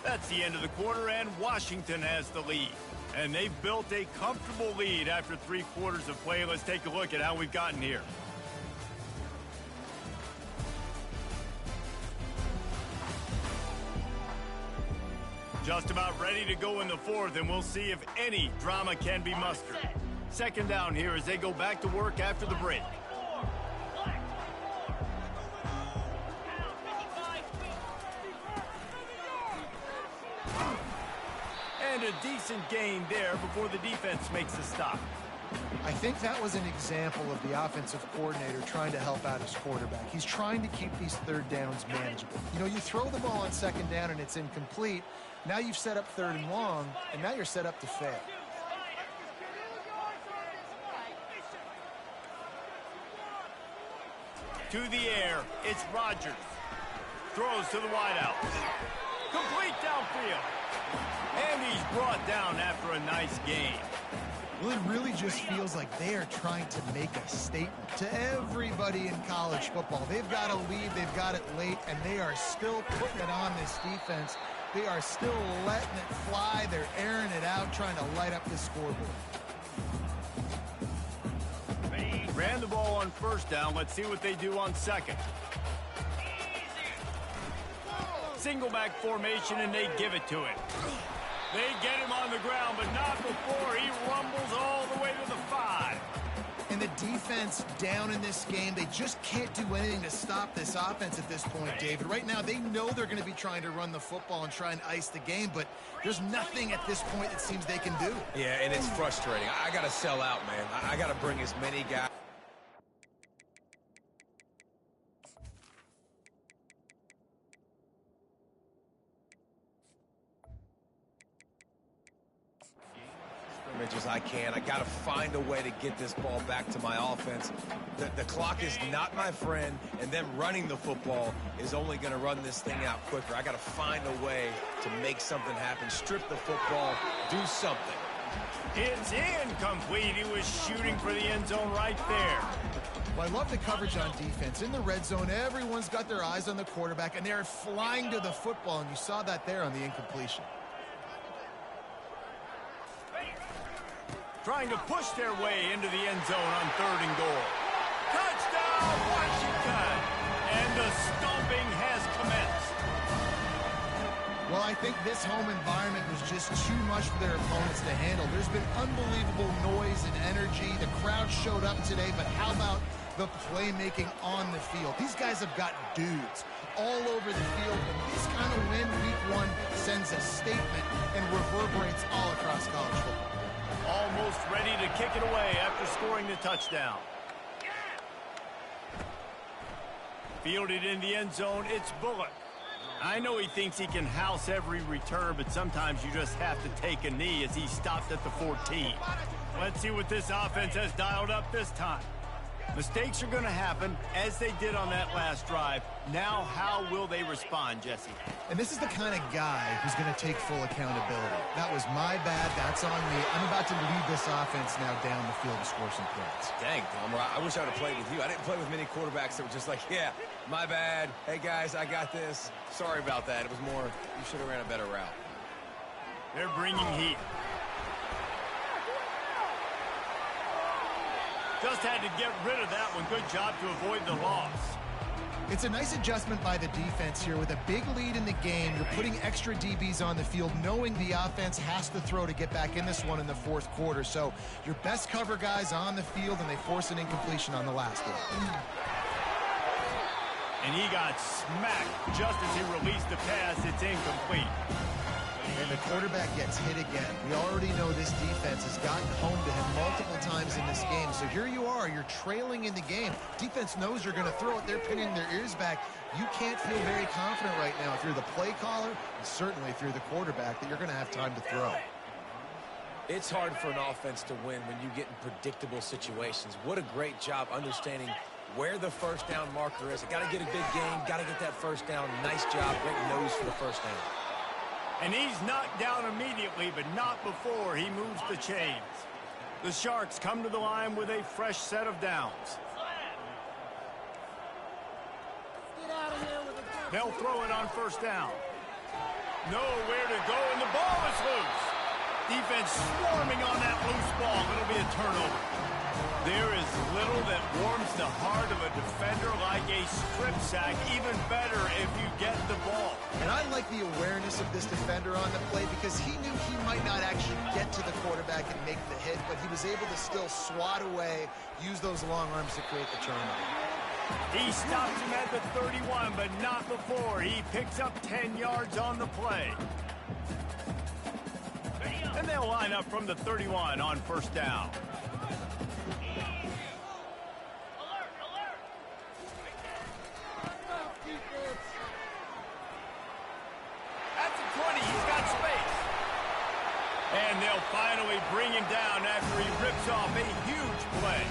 That's the end of the quarter, and Washington has the lead. And they've built a comfortable lead after 3 quarters of play. Let's take a look at how we've gotten here. Just about ready to go in the 4th, and we'll see if any drama can be mustered. 2nd down here as they go back to work after the break. And a decent gain there before the defense makes the stop. I think that was an example of the offensive coordinator trying to help out his quarterback. He's trying to keep these 3rd downs manageable. You know, you throw the ball on 2nd down and it's incomplete. Now you've set up 3rd and long, and now you're set up to fail. To the air, it's Rodgers. Throws to the wideout. Complete downfield. And he's brought down after a nice gain. Well, it really just feels like they are trying to make a statement to everybody in college football. They've got a lead, they've got it late, and they are still putting it on this defense. They are still letting it fly. They're airing it out, trying to light up the scoreboard. Ran the ball on first down. Let's see what they do on second. Single back formation, and they give it to him. They get him on the ground, but not before he rumbles all the way to the 5. And the defense down in this game, they just can't do anything to stop this offense at this point, David. Right now, they know they're going to be trying to run the football and try and ice the game, but there's nothing at this point it seems they can do. Yeah, and it's frustrating. I got to sell out, man. I got to bring as many guys. As I can. I got to find a way to get this ball back to my offense. The clock is not my friend, and them running the football is only going to run this thing out quicker. I got to find a way to make something happen, strip the football, do something. It's incomplete. He was shooting for the end zone right there. Well, I love the coverage on defense. In the red zone, everyone's got their eyes on the quarterback, and they're flying to the football, and you saw that there on the incompletion. Trying to push their way into the end zone on 3rd and goal. Touchdown, Washington! And the stomping has commenced. Well, I think this home environment was just too much for their opponents to handle. There's been unbelievable noise and energy. The crowd showed up today, but how about the playmaking on the field? These guys have got dudes all over the field, and this kind of win week 1 sends a statement and reverberates all across college football. Almost ready to kick it away after scoring the touchdown. Fielded in the end zone, it's Bullock. I know he thinks he can house every return, but sometimes you just have to take a knee as he stopped at the 14. Let's see what this offense has dialed up this time. Mistakes are going to happen, as they did on that last drive. Now, how will they respond, Jesse? And this is the kind of guy who's going to take full accountability. That was my bad. That's on me. I'm about to lead this offense now down the field and score some points. Dang, Palmer, I wish I would have played with you. I didn't play with many quarterbacks that were just like, yeah, my bad. Hey, guys, I got this. Sorry about that. It was more, you should have ran a better route. They're bringing heat. Just had to get rid of that one. Good job to avoid the loss. It's a nice adjustment by the defense here. With a big lead in the game, you're putting extra DBs on the field, knowing the offense has to throw to get back in this one in the 4th quarter. So your best cover guys on the field, and they force an incompletion on the last one. And he got smacked just as he released the pass. It's incomplete. And the quarterback gets hit again. We already know this defense has gotten home to him multiple times in this game. So here you are, you're trailing in the game. Defense knows you're going to throw it. They're pinning their ears back. You can't feel very confident right now if you're the play caller, and certainly if you're the quarterback, that you're going to have time to throw. It's hard for an offense to win when you get in predictable situations. What a great job understanding where the first down marker is. Got to get a big game, got to get that first down. Nice job, great nose for the first down. And he's knocked down immediately, but not before he moves the chains. The Sharks come to the line with a fresh set of downs. They'll throw it on first down. Nowhere to go, and the ball is loose. Defense swarming on that loose ball. It'll be a turnover. There is little that warms the heart of a defender like a strip sack. Even better if you get the ball. And I like the awareness of this defender on the play, because he knew he might not actually get to the quarterback and make the hit, but he was able to still swat away, use those long arms to create the turnover. He stops him at the 31, but not before. He picks up 10 yards on the play. And they'll line up from the 31 on first down. And they'll finally bring him down after he rips off a huge play.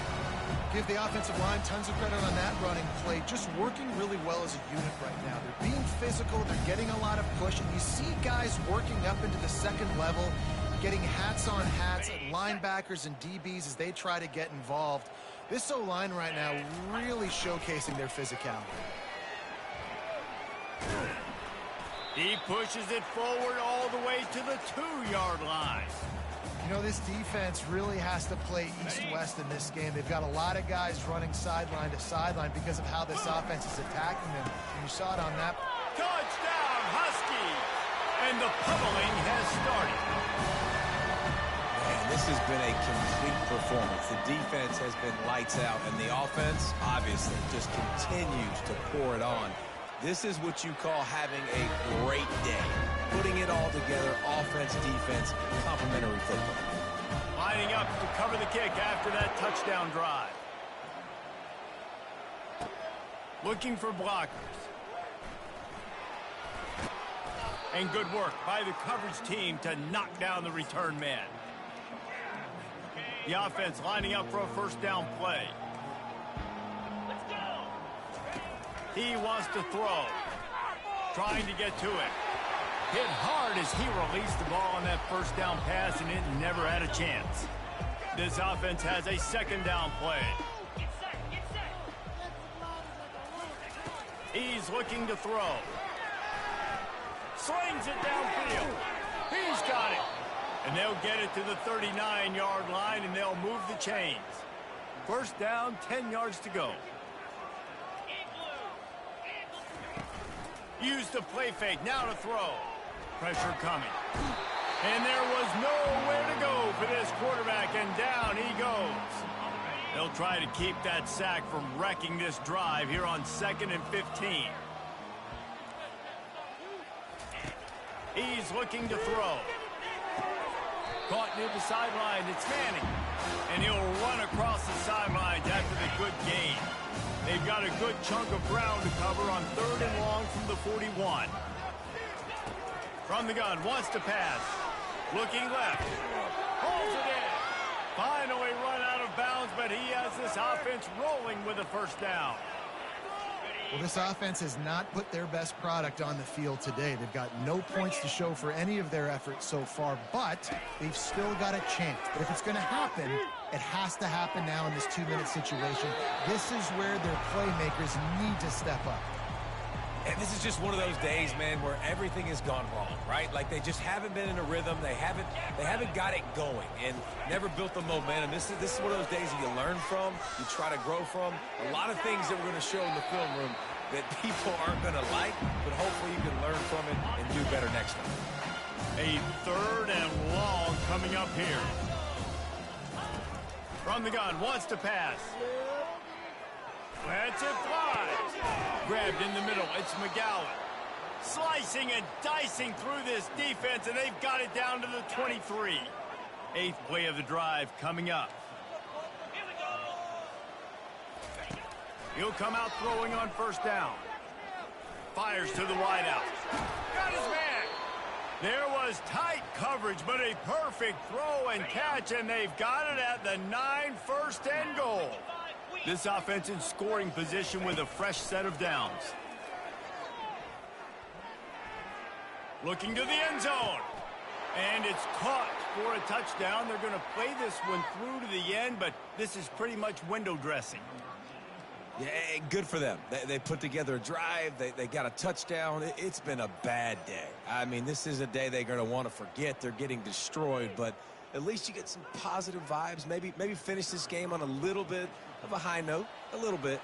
Give the offensive line tons of credit on that running play. Just working really well as a unit right now. They're being physical. They're getting a lot of push. And you see guys working up into the second level. getting hats on hats at linebackers and DBs as they try to get involved. This O-line right now really showcasing their physicality. He pushes it forward all the way to the 2-yard line. You know, this defense really has to play east-west in this game. They've got a lot of guys running sideline to sideline because of how this offense is attacking them. And you saw it on that. Touchdown, Huskies! And the pummeling has started. Man, this has been a complete performance. The defense has been lights out, and the offense, obviously, just continues to pour it on. This is what you call having a great day. Putting it all together, offense, defense, complementary football. Lining up to cover the kick after that touchdown drive. Looking for blockers. And good work by the coverage team to knock down the return man. The offense lining up for a first down play. He wants to throw. Trying to get to it. Hit hard as he released the ball on that first down pass, and it never had a chance. This offense has a second down play. He's looking to throw. Slings it downfield. He's got it. And they'll get it to the 39-yard line, and they'll move the chains. First down, 10 yards to go. Use the play fake, now to throw. Pressure coming. And there was nowhere to go for this quarterback, and down he goes. They'll try to keep that sack from wrecking this drive here on 2nd and 15. He's looking to throw. Caught near the sideline, it's Manning. And he'll run across the sidelines after the good gain. They've got a good chunk of ground to cover on 3rd and long from the 41. From the gun, wants to pass. Looking left. Holds it in. Finally run out of bounds, but he has this offense rolling with a first down. Well, this offense has not put their best product on the field today. They've got no points to show for any of their efforts so far, but they've still got a chance. But if it's going to happen, it has to happen now in this 2-minute situation. This is where their playmakers need to step up. And this is just one of those days, man, where everything has gone wrong, right? Like they just haven't been in a rhythm. They haven't got it going and never built the momentum. This is one of those days that you learn from, you try to grow from. A lot of things that we're going to show in the film room that people aren't going to like, but hopefully you can learn from it and do better next time. A 3rd and long coming up here. From the gun, wants to pass. Lets it fly. Grabbed in the middle, it's McGowan. Slicing and dicing through this defense, and they've got it down to the 23. 8th play of the drive coming up. He'll come out throwing on first down. Fires to the wideout. Got his man. There was tight coverage, but a perfect throw and catch, and they've got it at the 9, 1st and goal. This offense in scoring position with a fresh set of downs. Looking to the end zone. And it's caught for a touchdown. They're going to play this one through to the end, but this is pretty much window dressing. Yeah, good for them. They put together a drive. They got a touchdown. It's been a bad day. I mean, this is a day they're going to want to forget. They're getting destroyed, but at least you get some positive vibes. Maybe finish this game on a little bit of a high note, a little bit.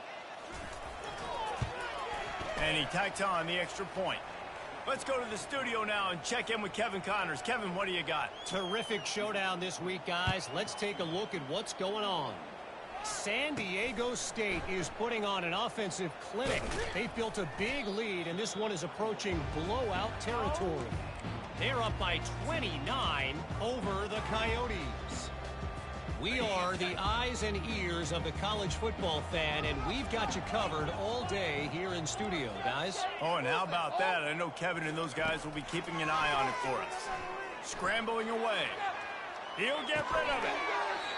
And he tacks on the extra point. Let's go to the studio now and check in with Kevin Connors. Kevin, what do you got? Terrific showdown this week, guys. Let's take a look at what's going on. San Diego State is putting on an offensive clinic. They've built a big lead, and this one is approaching blowout territory. They're up by 29 over the Coyotes. We are the eyes and ears of the college football fan, and we've got you covered all day here in studio, guys. Oh, and how about that? I know Kevin and those guys will be keeping an eye on it for us. Scrambling away. He'll get rid of it.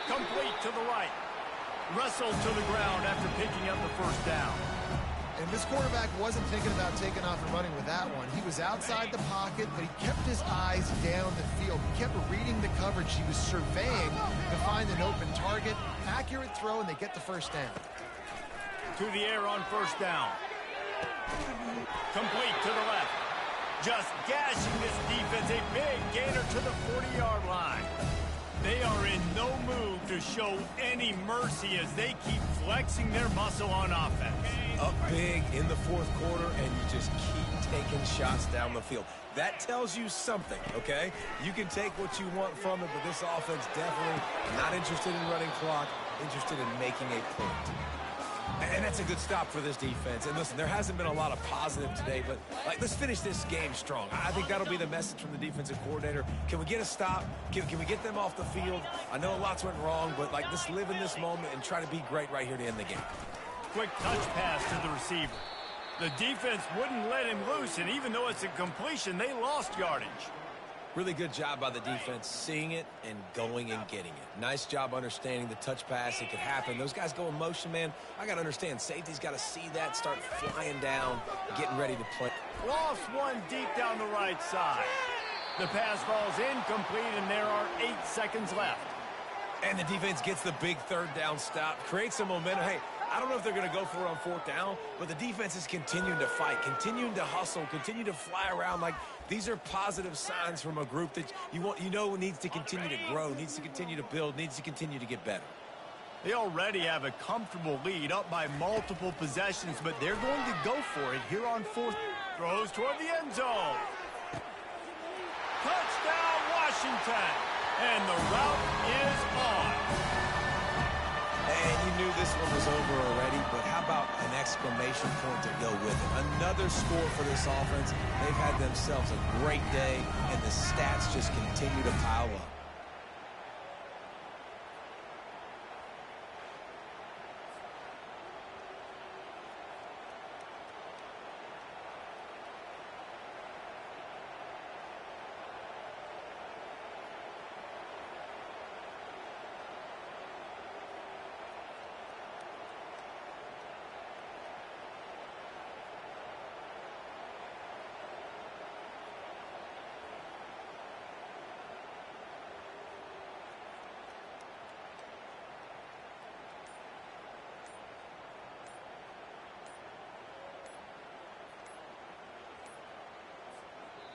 Complete to the right. Wrestled to the ground after picking up the first down. And this quarterback wasn't thinking about taking off and running with that one. He was outside the pocket, but he kept his eyes down the field. He kept reading the coverage. He was surveying to find an open target. Accurate throw, and they get the first down. To the air on first down. Complete to the left. Just gashing this defense. A big gainer to the 40-yard line. They are in no mood to show any mercy as they keep flexing their muscle on offense. Up big in the fourth quarter, and you just keep taking shots down the field. That tells you something, okay? You can take what you want from it, but this offense definitely not interested in running clock, interested in making a point. And that's a good stop for this defense. And listen, there hasn't been a lot of positive today, but let's finish this game strong. I think that'll be the message from the defensive coordinator. Can we get a stop? Can we get them off the field? I know lots went wrong, but let's live in this moment and try to be great right here to end the game. Quick touch pass to the receiver. The defense wouldn't let him loose, and even though it's a completion, they lost yardage. Really good job by the defense, seeing it and going and getting it. Nice job understanding the touch pass. It could happen. Those guys go in motion, man. I got to understand, safety's got to see that, start flying down, getting ready to play. Lost one deep down the right side. The pass falls incomplete, and there are 8 seconds left. And the defense gets the big third down stop, creates some momentum. Hey, I don't know if they're going to go for it on fourth down, but the defense is continuing to fight, continuing to hustle, continue to fly around. These are positive signs from a group that you know needs to continue to grow, needs to continue to build, needs to continue to get better. They already have a comfortable lead up by multiple possessions, but they're going to go for it here on fourth. Throws toward the end zone. Touchdown, Washington. And the route is on. And you knew this one was over already, but how about an exclamation point to go with it? Another score for this offense. They've had themselves a great day, and the stats just continue to pile up.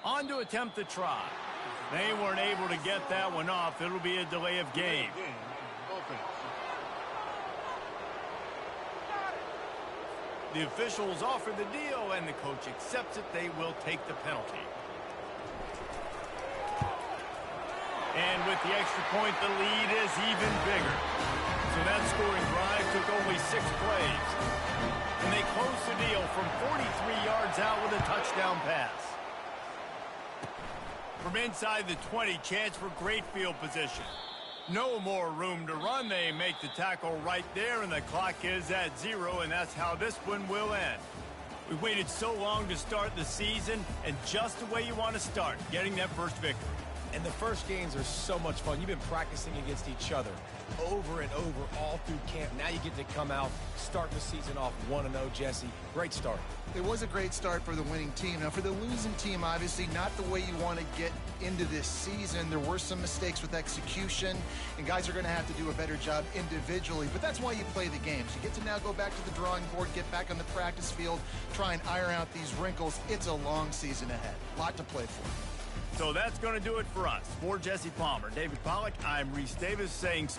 On to attempt the try. They weren't able to get that one off. It'll be a delay of game. The officials offer the deal, and the coach accepts it. They will take the penalty. And with the extra point, the lead is even bigger. So that scoring drive took only 6 plays. And they close the deal from 43 yards out with a touchdown pass. From inside the 20, chance for great field position. No more room to run. They make the tackle right there, and the clock is at 0, and that's how this one will end. We waited so long to start the season, and just the way you want to start, getting that first victory. And the first games are so much fun. You've been practicing against each other over and over all through camp. Now you get to come out, start the season off 1-0, Jesse. Great start. It was a great start for the winning team. Now, for the losing team, obviously not the way you want to get into this season. There were some mistakes with execution, and guys are going to have to do a better job individually. But that's why you play the games. You get to now go back to the drawing board, get back on the practice field, try and iron out these wrinkles. It's a long season ahead. A lot to play for. So that's going to do it for us. For Jesse Palmer, David Pollack, I'm Reese Davis saying...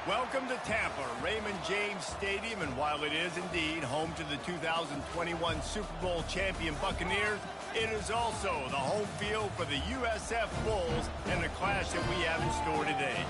Welcome to Tampa, Raymond James Stadium, and while it is indeed home to the 2021 Super Bowl champion Buccaneers, it is also the home field for the USF Bulls and the clash that we have in store today.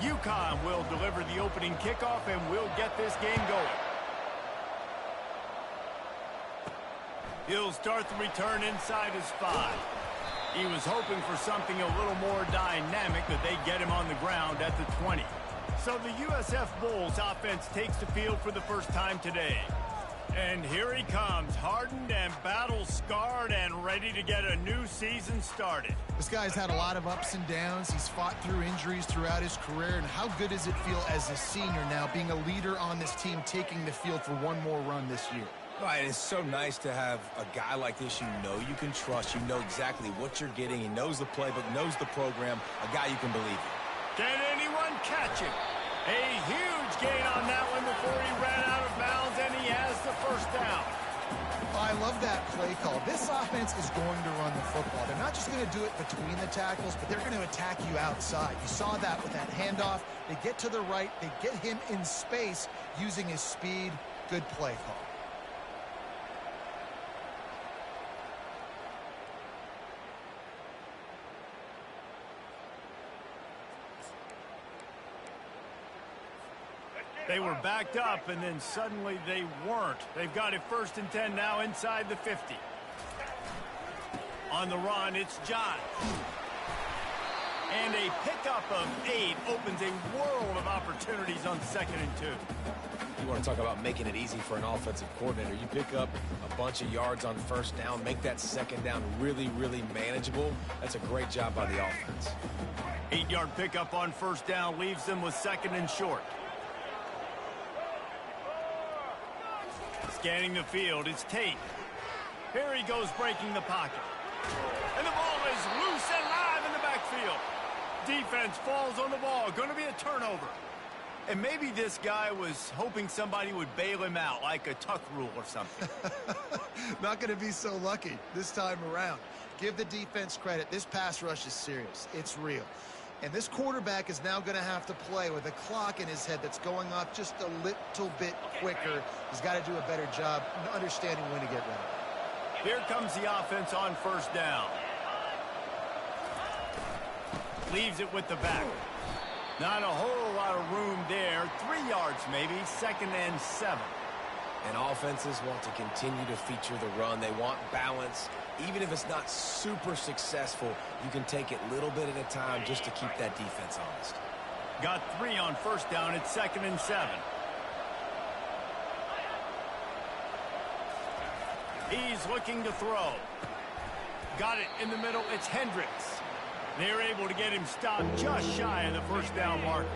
UConn will deliver the opening kickoff, and we'll get this game going. He'll start the return inside his 5. He was hoping for something a little more dynamic, that they get him on the ground at the 20. So the USF Bulls offense takes the field for the first time today. And here he comes, hardened and battle-scarred and ready to get a new season started. This guy's had a lot of ups and downs. He's fought through injuries throughout his career. And how good does it feel as a senior now, being a leader on this team, taking the field for one more run this year? Right, it's so nice to have a guy like this you know you can trust. You know exactly what you're getting. He knows the playbook, knows the program, a guy you can believe in. Can anyone catch him? A huge gain on that one before he ran out of bounds, and he has the first down. I love that play call. This offense is going to run the football. They're not just going to do it between the tackles, but they're going to attack you outside. You saw that with that handoff. They get to the right. They get him in space using his speed. Good play call. They were backed up, and then suddenly they weren't. They've got it 1st and 10 now inside the 50. On the run, it's John. And a pickup of 8 opens a world of opportunities on 2nd and 2. You want to talk about making it easy for an offensive coordinator. You pick up a bunch of yards on 1st down, make that 2nd down really, really manageable. That's a great job by the offense. 8-yard pickup on 1st down leaves them with 2nd and short. Scanning the field, it's Tate. Here he goes, breaking the pocket. And the ball is loose and live in the backfield. Defense falls on the ball. Going to be a turnover. And maybe this guy was hoping somebody would bail him out, like a tuck rule or something. Not going to be so lucky this time around. Give the defense credit. This pass rush is serious. It's real. And this quarterback is now going to have to play with a clock in his head that's going off just a little bit quicker. He's got to do a better job understanding when to get ready. Here comes the offense on 1st down. Leaves it with the back. Not a whole lot of room there. 3 yards maybe, 2nd and 7. And offenses want to continue to feature the run. They want balance. Even if it's not super successful, you can take it little bit at a time just to keep that defense honest. Got 3 on 1st down. It's 2nd and 7. He's looking to throw. Got it in the middle. It's Hendricks. They're able to get him stopped just shy of the 1st down marker.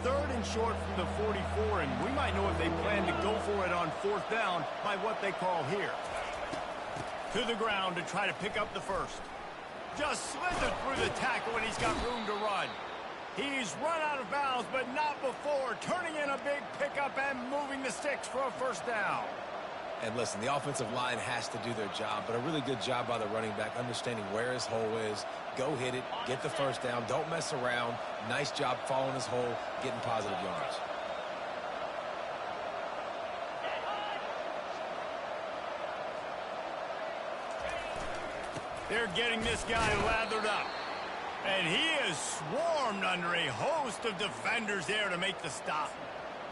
3rd and short from the 44, and we might know if they plan to go for it on 4th down by what they call here. To the ground to try to pick up the 1st. Just slithered through the tackle, and he's got room to run. He's run out of bounds, but not before turning in a big pickup and moving the sticks for a 1st down. And listen, the offensive line has to do their job, but a really good job by the running back, understanding where his hole is. Go hit it, get the 1st down, don't mess around. Nice job following his hole, getting positive yards. They're getting this guy lathered up. And he is swarmed under a host of defenders there to make the stop.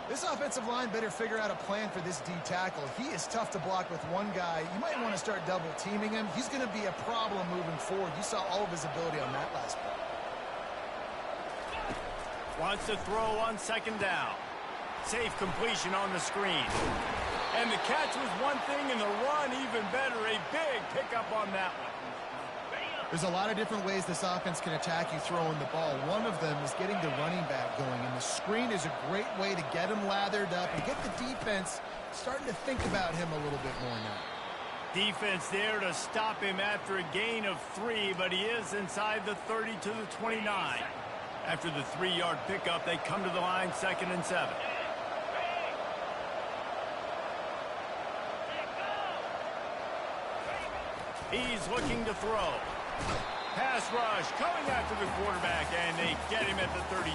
This offensive line better figure out a plan for this D tackle. He is tough to block with one guy. You might want to start double teaming him. He's going to be a problem moving forward. You saw all of his ability on that last play. Wants to throw on 2nd down. Safe completion on the screen. And the catch was one thing, and the run even better. A big pickup on that one. There's a lot of different ways this offense can attack you throwing the ball. One of them is getting the running back going, and the screen is a great way to get him lathered up and get the defense starting to think about him a little bit more now. Defense there to stop him after a gain of 3, but he is inside the 30 to the 29. After the 3-yard pickup, they come to the line, 2nd and 7. He's looking to throw. Pass rush coming after the quarterback, and they get him at the 32.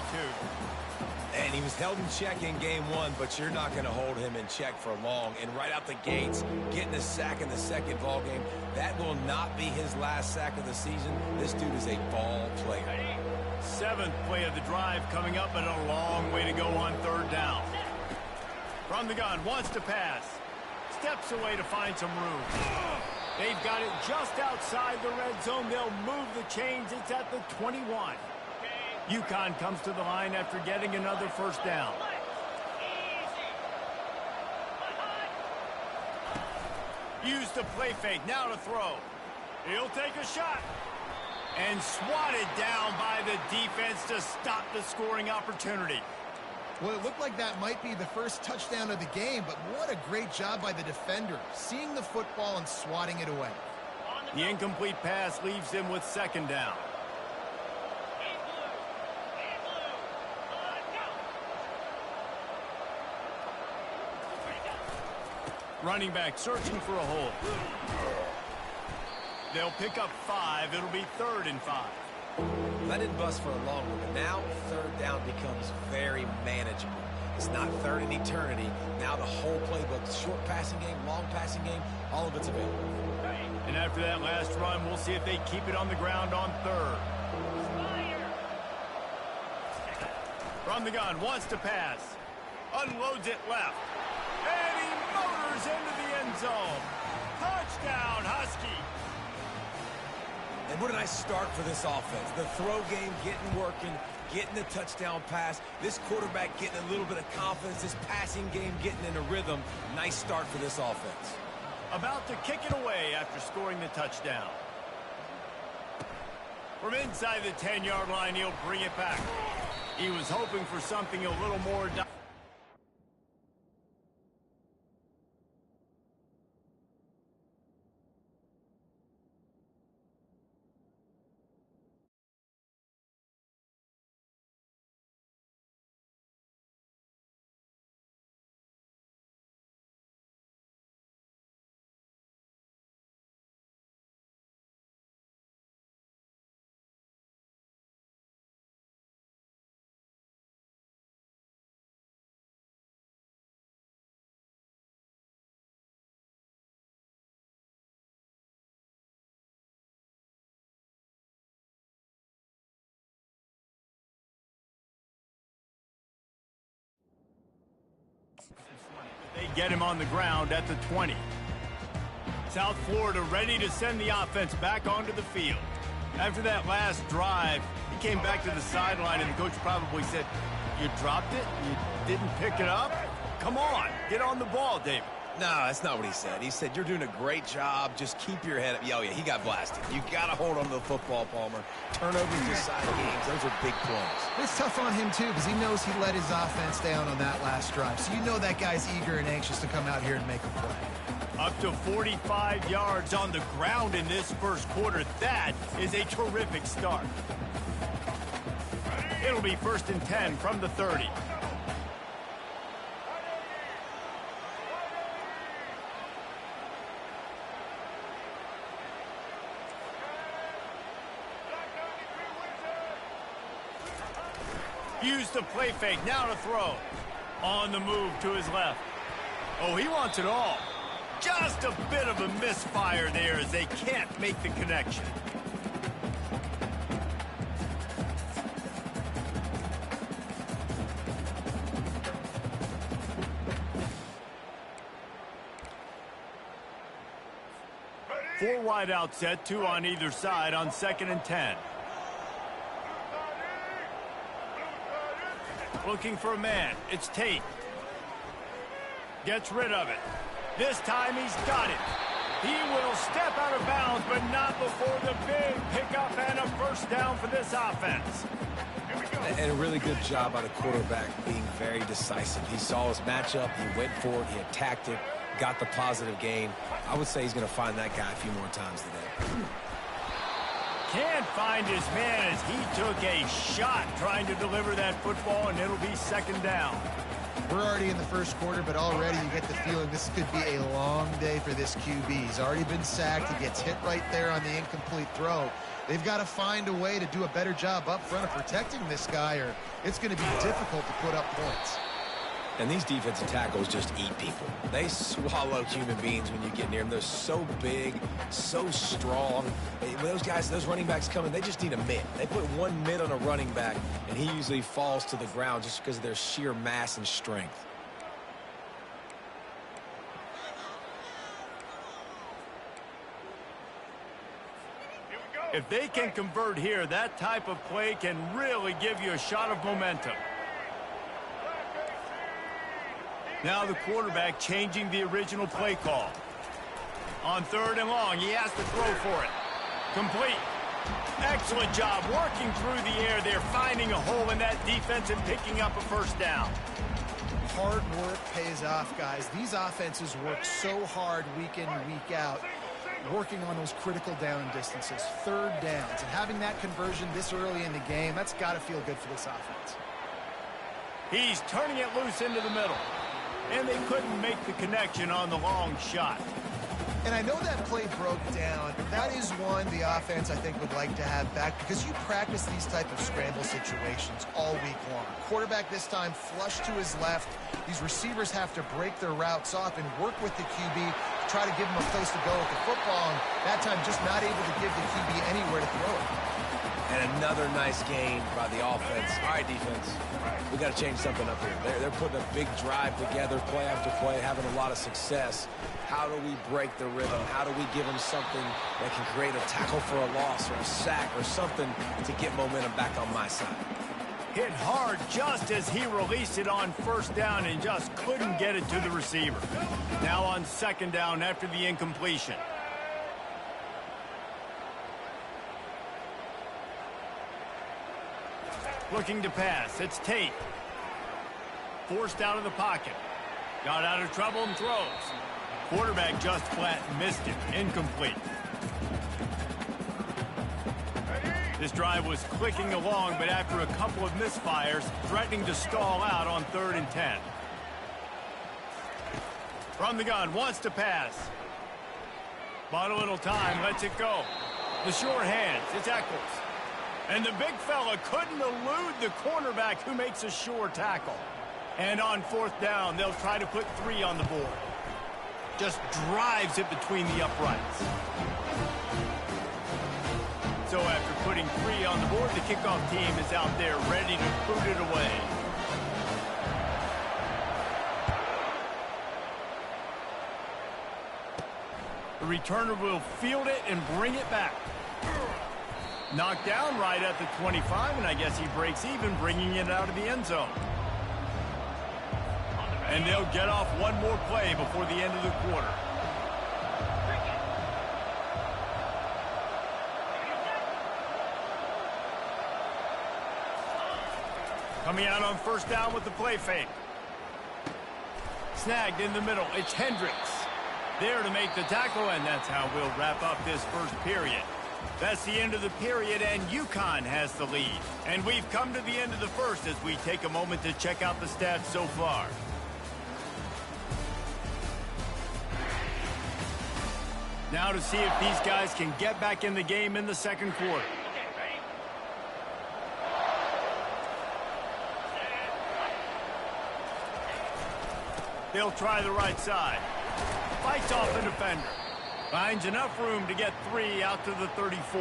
And he was held in check in game 1, but you're not going to hold him in check for long. And right out the gates, getting a sack in the second ball game, that will not be his last sack of the season. This dude is a ball player. 7th play of the drive coming up, and a long way to go on 3rd down. From the gun, wants to pass. Steps away to find some room. They've got it just outside the red zone. They'll move the chains. It's at the 21. UConn comes to the line after getting another 1st down. Use the play fake. Now to throw. He'll take a shot. And swatted down by the defense to stop the scoring opportunity. Well, it looked like that might be the first touchdown of the game, but what a great job by the defender, seeing the football and swatting it away. The incomplete pass leaves him with 2nd down. Running back searching for a hole. They'll pick up 5. It'll be 3rd and 5. Let it bust for a long one, but now 3rd down becomes very manageable. It's not 3rd in eternity. Now the whole playbook, short passing game, long passing game, all of it's available. And after that last run, we'll see if they keep it on the ground on 3rd. From the gun, wants to pass. Unloads it left. And he motors into the end zone. Touchdown, Husky. And what a nice start for this offense. The throw game getting working, getting the touchdown pass. This quarterback getting a little bit of confidence. This passing game getting in a rhythm. Nice start for this offense. About to kick it away after scoring the touchdown. From inside the 10-yard line, he'll bring it back. He was hoping for something a little more. They get him on the ground at the 20. South Florida ready to send the offense back onto the field. After that last drive, he came back to the sideline, and the coach probably said, "You dropped it? You didn't pick it up? Come on, get on the ball, David." No, that's not what he said. He said, "You're doing a great job. Just keep your head up." Oh, yeah, he got blasted. You got to hold on to the football, Palmer. Turnovers decide games. Those are big plays. It's tough on him, too, because he knows he let his offense down on that last drive. So you know that guy's eager and anxious to come out here and make a play. Up to 45 yards on the ground in this first quarter. That is a terrific start. It'll be 1st and 10 from the 30. Use the play fake, now to throw. On the move to his left. Oh, he wants it all. Just a bit of a misfire there as they can't make the connection. Four wide out set, 2 on either side on 2nd and 10. Looking for a man. It's Tate. Gets rid of it. This time he's got it. He will step out of bounds, but not before the big pickup and a 1st down for this offense. And a really good job by the quarterback being very decisive. He saw his matchup. He went for it. He attacked it. got the positive gain. I would say he's going to find that guy a few more times today. Can't find his man as he took a shot trying to deliver that football, and it'll be second down. We're already in the first quarter, but already you get the feeling this could be a long day for this QB. He's already been sacked. He gets hit right there on the incomplete throw. They've got to find a way to do a better job up front of protecting this guy, or it's going to be difficult to put up points. And these defensive tackles just eat people. They swallow human beings when you get near them. They're so big, so strong. When those guys, those running backs come in, they just need a mitt. They put one mitt on a running back, and he usually falls to the ground just because of their sheer mass and strength. If they can convert here, that type of play can really give you a shot of momentum. Now the quarterback changing the original play call. On third and long, he has to throw for it. Complete. Excellent job working through the air there, finding a hole in that defense and picking up a first down. Hard work pays off, guys. These offenses work so hard week in and week out, working on those critical down distances, third downs, and having that conversion this early in the game, that's got to feel good for this offense. He's turning it loose into the middle. And they couldn't make the connection on the long shot. And I know that play broke down. That is one the offense, I think, would like to have back because you practice these type of scramble situations all week long. Quarterback this time flush to his left. These receivers have to break their routes off and work with the QB to try to give him a place to go with the football. And that time just not able to give the QB anywhere to throw it. And another nice gain by the offense. All right, defense. We got to change something up here. They're putting a big drive together, play after play, having a lot of success. How do we break the rhythm? How do we give them something that can create a tackle for a loss or a sack or something to get momentum back on my side? Hit hard just as he released it on first down and just couldn't get it to the receiver. Now on second down after the incompletion. Looking to pass. It's Tate. Forced out of the pocket. Got out of trouble and throws. Quarterback just flat missed it. Incomplete. This drive was clicking along, but after a couple of misfires, threatening to stall out on 3rd and 10. From the gun, wants to pass. Bought a little time, lets it go. The sure hands, it's Eccles. And the big fella couldn't elude the cornerback who makes a sure tackle. And on 4th down, they'll try to put 3 on the board. Just drives it between the uprights. So after putting 3 on the board, the kickoff team is out there ready to boot it away. The returner will field it and bring it back. Knocked down right at the 25, and I guess he breaks even, bringing it out of the end zone. And they'll get off one more play before the end of the quarter. Coming out on 1st down with the play fake. Snagged in the middle. It's Hendricks. There to make the tackle, and that's how we'll wrap up this first period. That's the end of the period, and UConn has the lead. And we've come to the end of the first as we take a moment to check out the stats so far. Now to see if these guys can get back in the game in the second quarter. They'll try the right side. Fights off the defender. Finds enough room to get 3 out to the 34.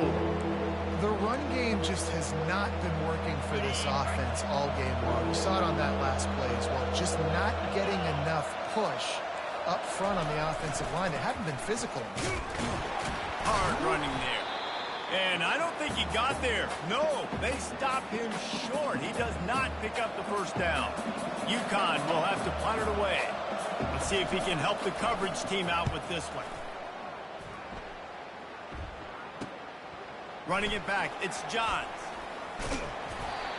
The run game just has not been working for this offense all game long. We saw it on that last play as well. Just not getting enough push up front on the offensive line. They haven't been physical. Hard running there. And I don't think he got there. No, they stopped him short. He does not pick up the first down. UConn will have to punt it away. Let's see if he can help the coverage team out with this one. Running it back, it's Johns.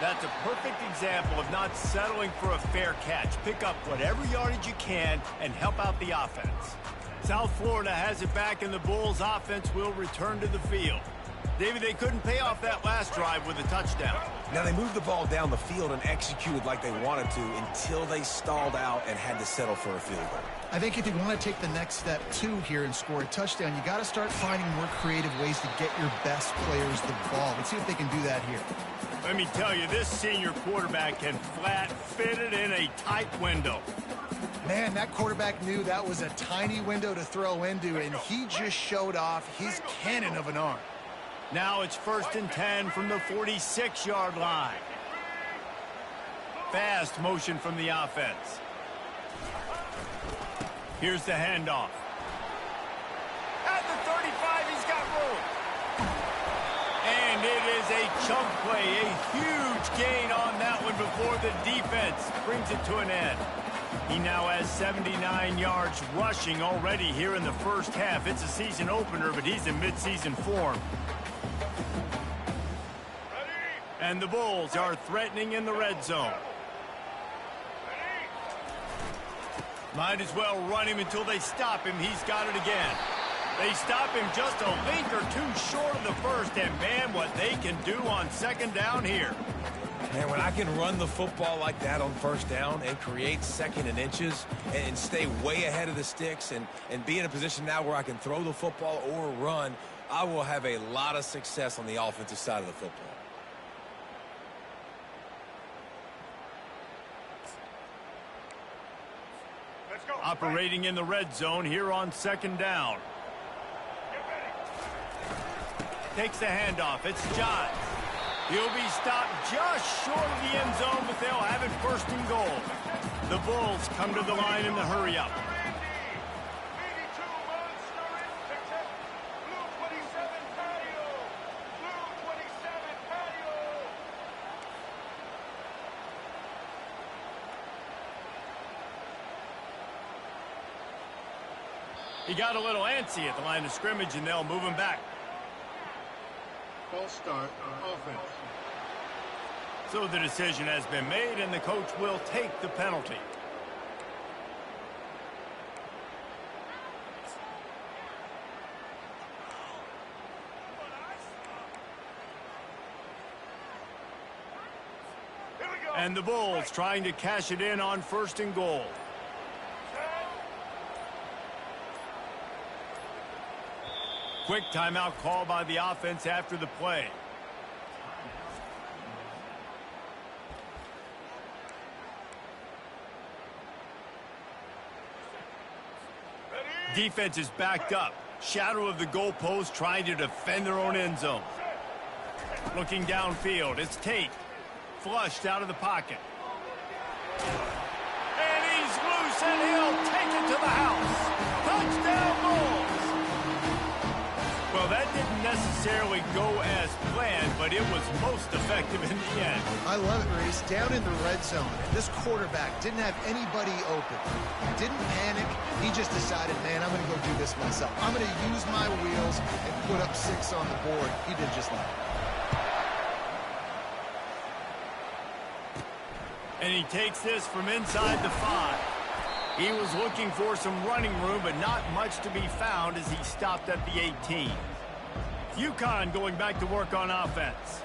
That's a perfect example of not settling for a fair catch. Pick up whatever yardage you can and help out the offense. South Florida has it back, and the Bulls' offense will return to the field. David, they couldn't pay off that last drive with a touchdown. Now, they moved the ball down the field and executed like they wanted to until they stalled out and had to settle for a field goal. I think if you want to take the next step, too, here and score a touchdown, you got to start finding more creative ways to get your best players the ball. Let's see if they can do that here. Let me tell you, this senior quarterback can flat fit it in a tight window. Man, that quarterback knew that was a tiny window to throw into, and he just showed off his cannon of an arm. Now it's 1st and 10 from the 46-yard line. Fast motion from the offense. Here's the handoff. At the 35, he's got room. And it is a chunk play, a huge gain on that one before the defense brings it to an end. He now has 79 yards rushing already here in the first half. It's a season opener, but he's in midseason form. And the Bulls are threatening in the red zone. Might as well run him until they stop him. He's got it again. They stop him just a link or two short of the first, and man, what they can do on 2nd down here. Man, when I can run the football like that on 1st down and create 2nd and inches and stay way ahead of the sticks and be in a position now where I can throw the football or run, I will have a lot of success on the offensive side of the football. Operating in the red zone here on 2nd down. Takes the handoff. It's Johns. He'll be stopped just short of the end zone, but they'll have it 1st and goal. The Bulls come to the line in the hurry-up. He got a little antsy at the line of scrimmage, and they'll move him back. False start on offense. So the decision has been made, and the coach will take the penalty. And the Bulls trying to cash it in on 1st and goal. Quick timeout call by the offense after the play. Defense is backed up. Shadow of the goalpost trying to defend their own end zone. Looking downfield, it's Tate. Flushed out of the pocket. And he's loose, and he'll take it to the house. Touchdown Bulls! Well, that didn't necessarily go as planned, but it was most effective in the end. I love it, Reese. Down in the red zone, this quarterback didn't have anybody open. He didn't panic. He just decided, man, I'm going to go do this myself. I'm going to use my wheels and put up 6 on the board. He did just that. And he takes this from inside the 5. He was looking for some running room, but not much to be found as he stopped at the 18. UConn going back to work on offense.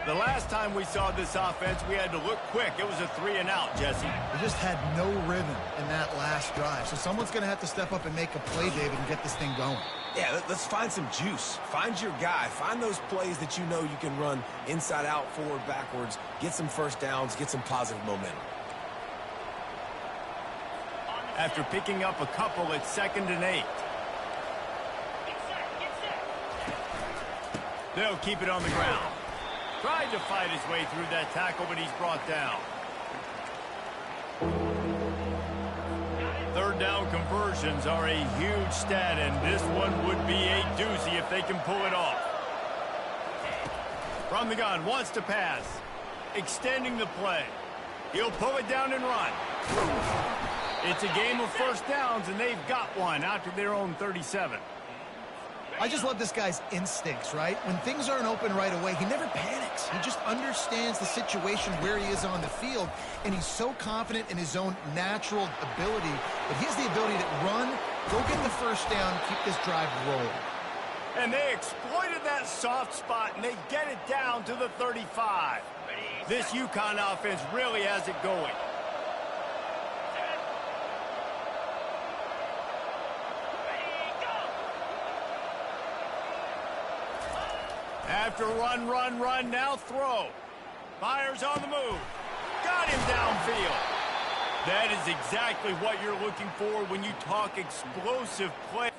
The last time we saw this offense, we had to look quick. It was a 3-and-out, Jesse. They just had no rhythm in that last drive. So someone's going to have to step up and make a play, David, and get this thing going. Yeah, let's find some juice. Find your guy. Find those plays that you know you can run inside out, forward, backwards. Get some 1st downs. Get some positive momentum. After picking up a couple, it's 2nd and 8. They'll keep it on the ground. Tried to fight his way through that tackle, but he's brought down. 3rd down conversions are a huge stat, and this one would be a doozy if they can pull it off. From the gun, wants to pass. Extending the play. He'll pull it down and run. It's a game of 1st downs, and they've got one out to their own 37. I just love this guy's instincts, right? When things aren't open right away, he never panics. He just understands the situation where he is on the field, and he's so confident in his own natural ability that he has the ability to run, go get the first down, keep this drive rolling. And they exploited that soft spot, and they get it down to the 35. This UConn offense really has it going. After run, now throw. Fires on the move. Got him downfield. That is exactly what you're looking for when you talk explosive play.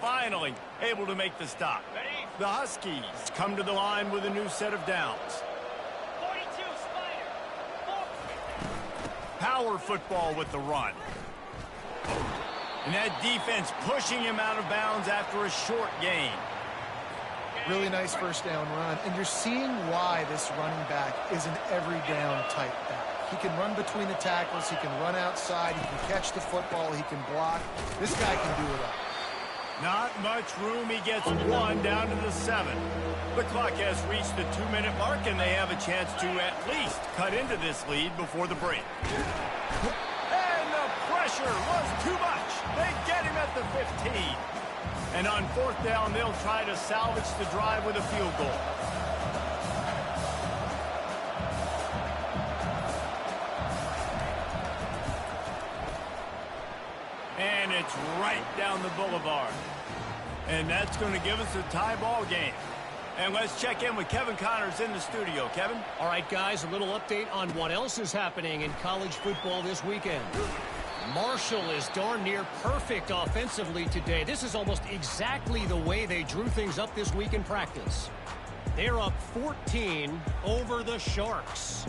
Finally able to make the stop. The Huskies come to the line with a new set of downs. 42, Spider. Power football with the run. And that defense pushing him out of bounds after a short gain. Really nice first down run, and you're seeing why this running back is an every down type back. He can run between the tackles, he can run outside, he can catch the football, he can block. This guy can do it all. Not much room. He gets one down to the 7. The clock has reached the 2-minute mark, and they have a chance to at least cut into this lead before the break. And the pressure was too much. They get him at the 15. And on 4th down, they'll try to salvage the drive with a field goal. And it's right down the boulevard. And that's going to give us a tie ball game. And let's check in with Kevin Connors in the studio. Kevin? All right, guys, a little update on what else is happening in college football this weekend. Marshall is darn near perfect offensively today. This is almost exactly the way they drew things up this week in practice. They're up 14 over the Sharks.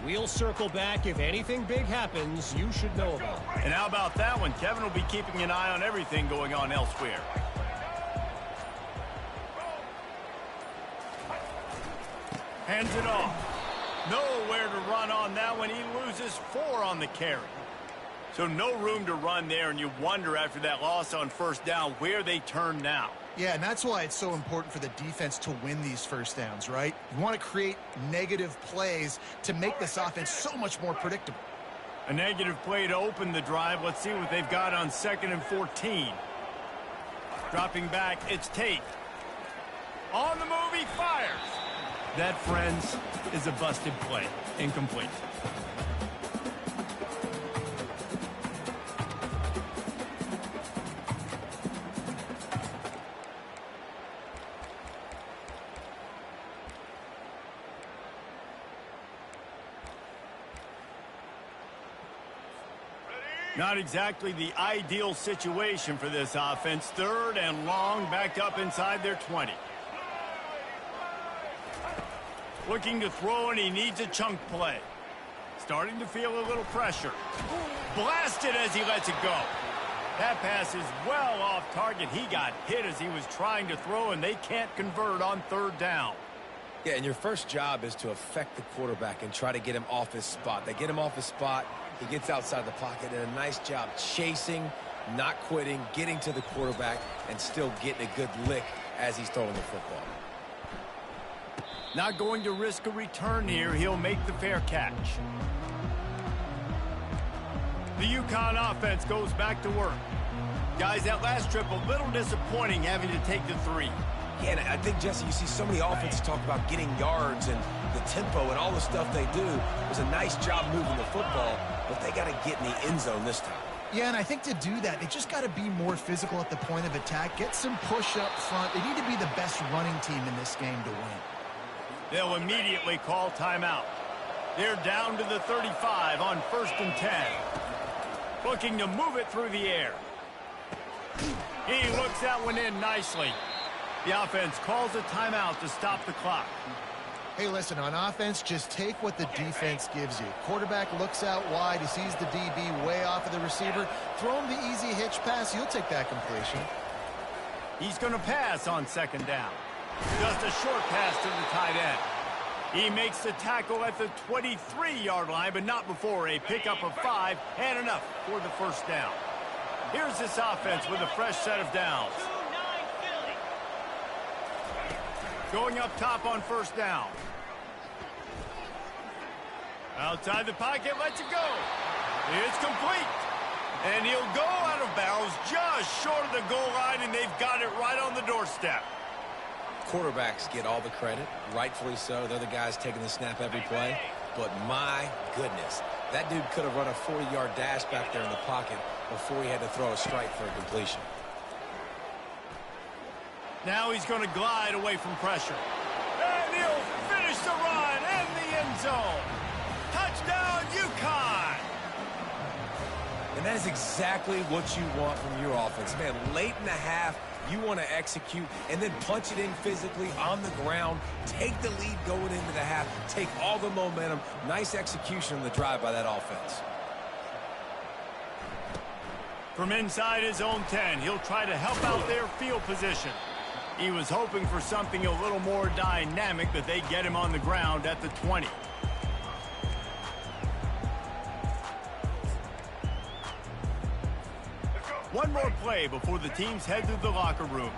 We'll circle back. If anything big happens, you should know about it. And how about that one? Kevin will be keeping an eye on everything going on elsewhere. Hands it off. Nowhere to run on that one. He loses 4 on the carry. So no room to run there, and you wonder after that loss on 1st down where they turn now. Yeah, and that's why it's so important for the defense to win these first downs, right? You want to create negative plays to make this offense so much more predictable. A negative play to open the drive. Let's see what they've got on 2nd and 14. Dropping back, it's Tate. On the move, he fires. That, friends, is a busted play. Incomplete. Not exactly the ideal situation for this offense. 3rd and long, backed up inside their 20. Looking to throw, and he needs a chunk play. Starting to feel a little pressure. Blasted as he lets it go. That pass is well off target. He got hit as he was trying to throw, and they can't convert on 3rd down. Yeah, and your first job is to affect the quarterback and try to get him off his spot. They get him off his spot. He gets outside the pocket, and a nice job chasing, not quitting, getting to the quarterback, and still getting a good lick as he's throwing the football. Not going to risk a return here. He'll make the fair catch. The UConn offense goes back to work. Guys, that last trip, a little disappointing having to take the 3. Yeah, and I think, Jesse, you see so many offenses talk about getting yards and the tempo and all the stuff they do. It was a nice job moving the football, but they got to get in the end zone this time. Yeah, and I think to do that, they just got to be more physical at the point of attack, get some push up front. They need to be the best running team in this game to win. They'll immediately call timeout. They're down to the 35 on 1st and 10. Looking to move it through the air. He looks that one in nicely. The offense calls a timeout to stop the clock. Hey, listen, on offense, just take what the defense gives you. Quarterback looks out wide. He sees the DB way off of the receiver. Throw him the easy hitch pass. You'll take that completion. He's going to pass on 2nd down. Just a short pass to the tight end. He makes the tackle at the 23-yard line, but not before a pickup of 5 and enough for the 1st down. Here's this offense with a fresh set of downs. Going up top on 1st down. Outside the pocket, lets it go. It's complete. And he'll go out of bounds just short of the goal line, and they've got it right on the doorstep. Quarterbacks get all the credit, rightfully so. They're the guys taking the snap every play. But my goodness, that dude could have run a 40-yard dash back there in the pocket before he had to throw a strike for a completion. Now he's going to glide away from pressure. And he'll finish the run in the end zone. Touchdown, UConn! And that is exactly what you want from your offense. Man, late in the half, you want to execute and then punch it in physically on the ground. Take the lead going into the half. Take all the momentum. Nice execution on the drive by that offense. From inside his own 10, he'll try to help out their field position. He was hoping for something a little more dynamic, but they get him on the ground at the 20. One more play before the teams head to the locker rooms.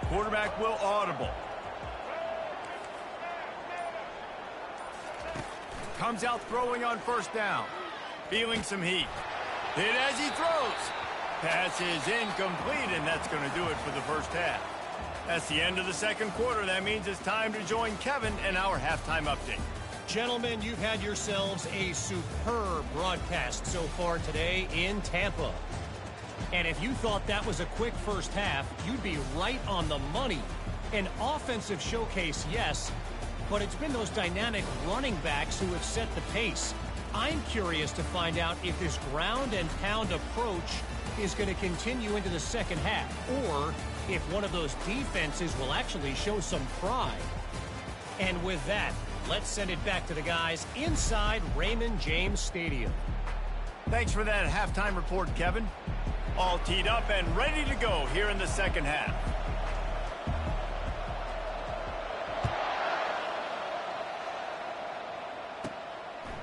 Quarterback will audible. Comes out throwing on 1st down. Feeling some heat. Hit as he throws. Pass is incomplete, and that's going to do it for the 1st half. That's the end of the 2nd quarter. That means it's time to join Kevin and our halftime update. Gentlemen, you've had yourselves a superb broadcast so far today in Tampa. And if you thought that was a quick 1st half, you'd be right on the money. An offensive showcase, yes, but it's been those dynamic running backs who have set the pace. I'm curious to find out if this ground and pound approach is going to continue into the 2nd half, or if one of those defenses will actually show some pride. And with that, let's send it back to the guys inside Raymond James Stadium. Thanks for that halftime report, Kevin. All teed up and ready to go here in the 2nd half.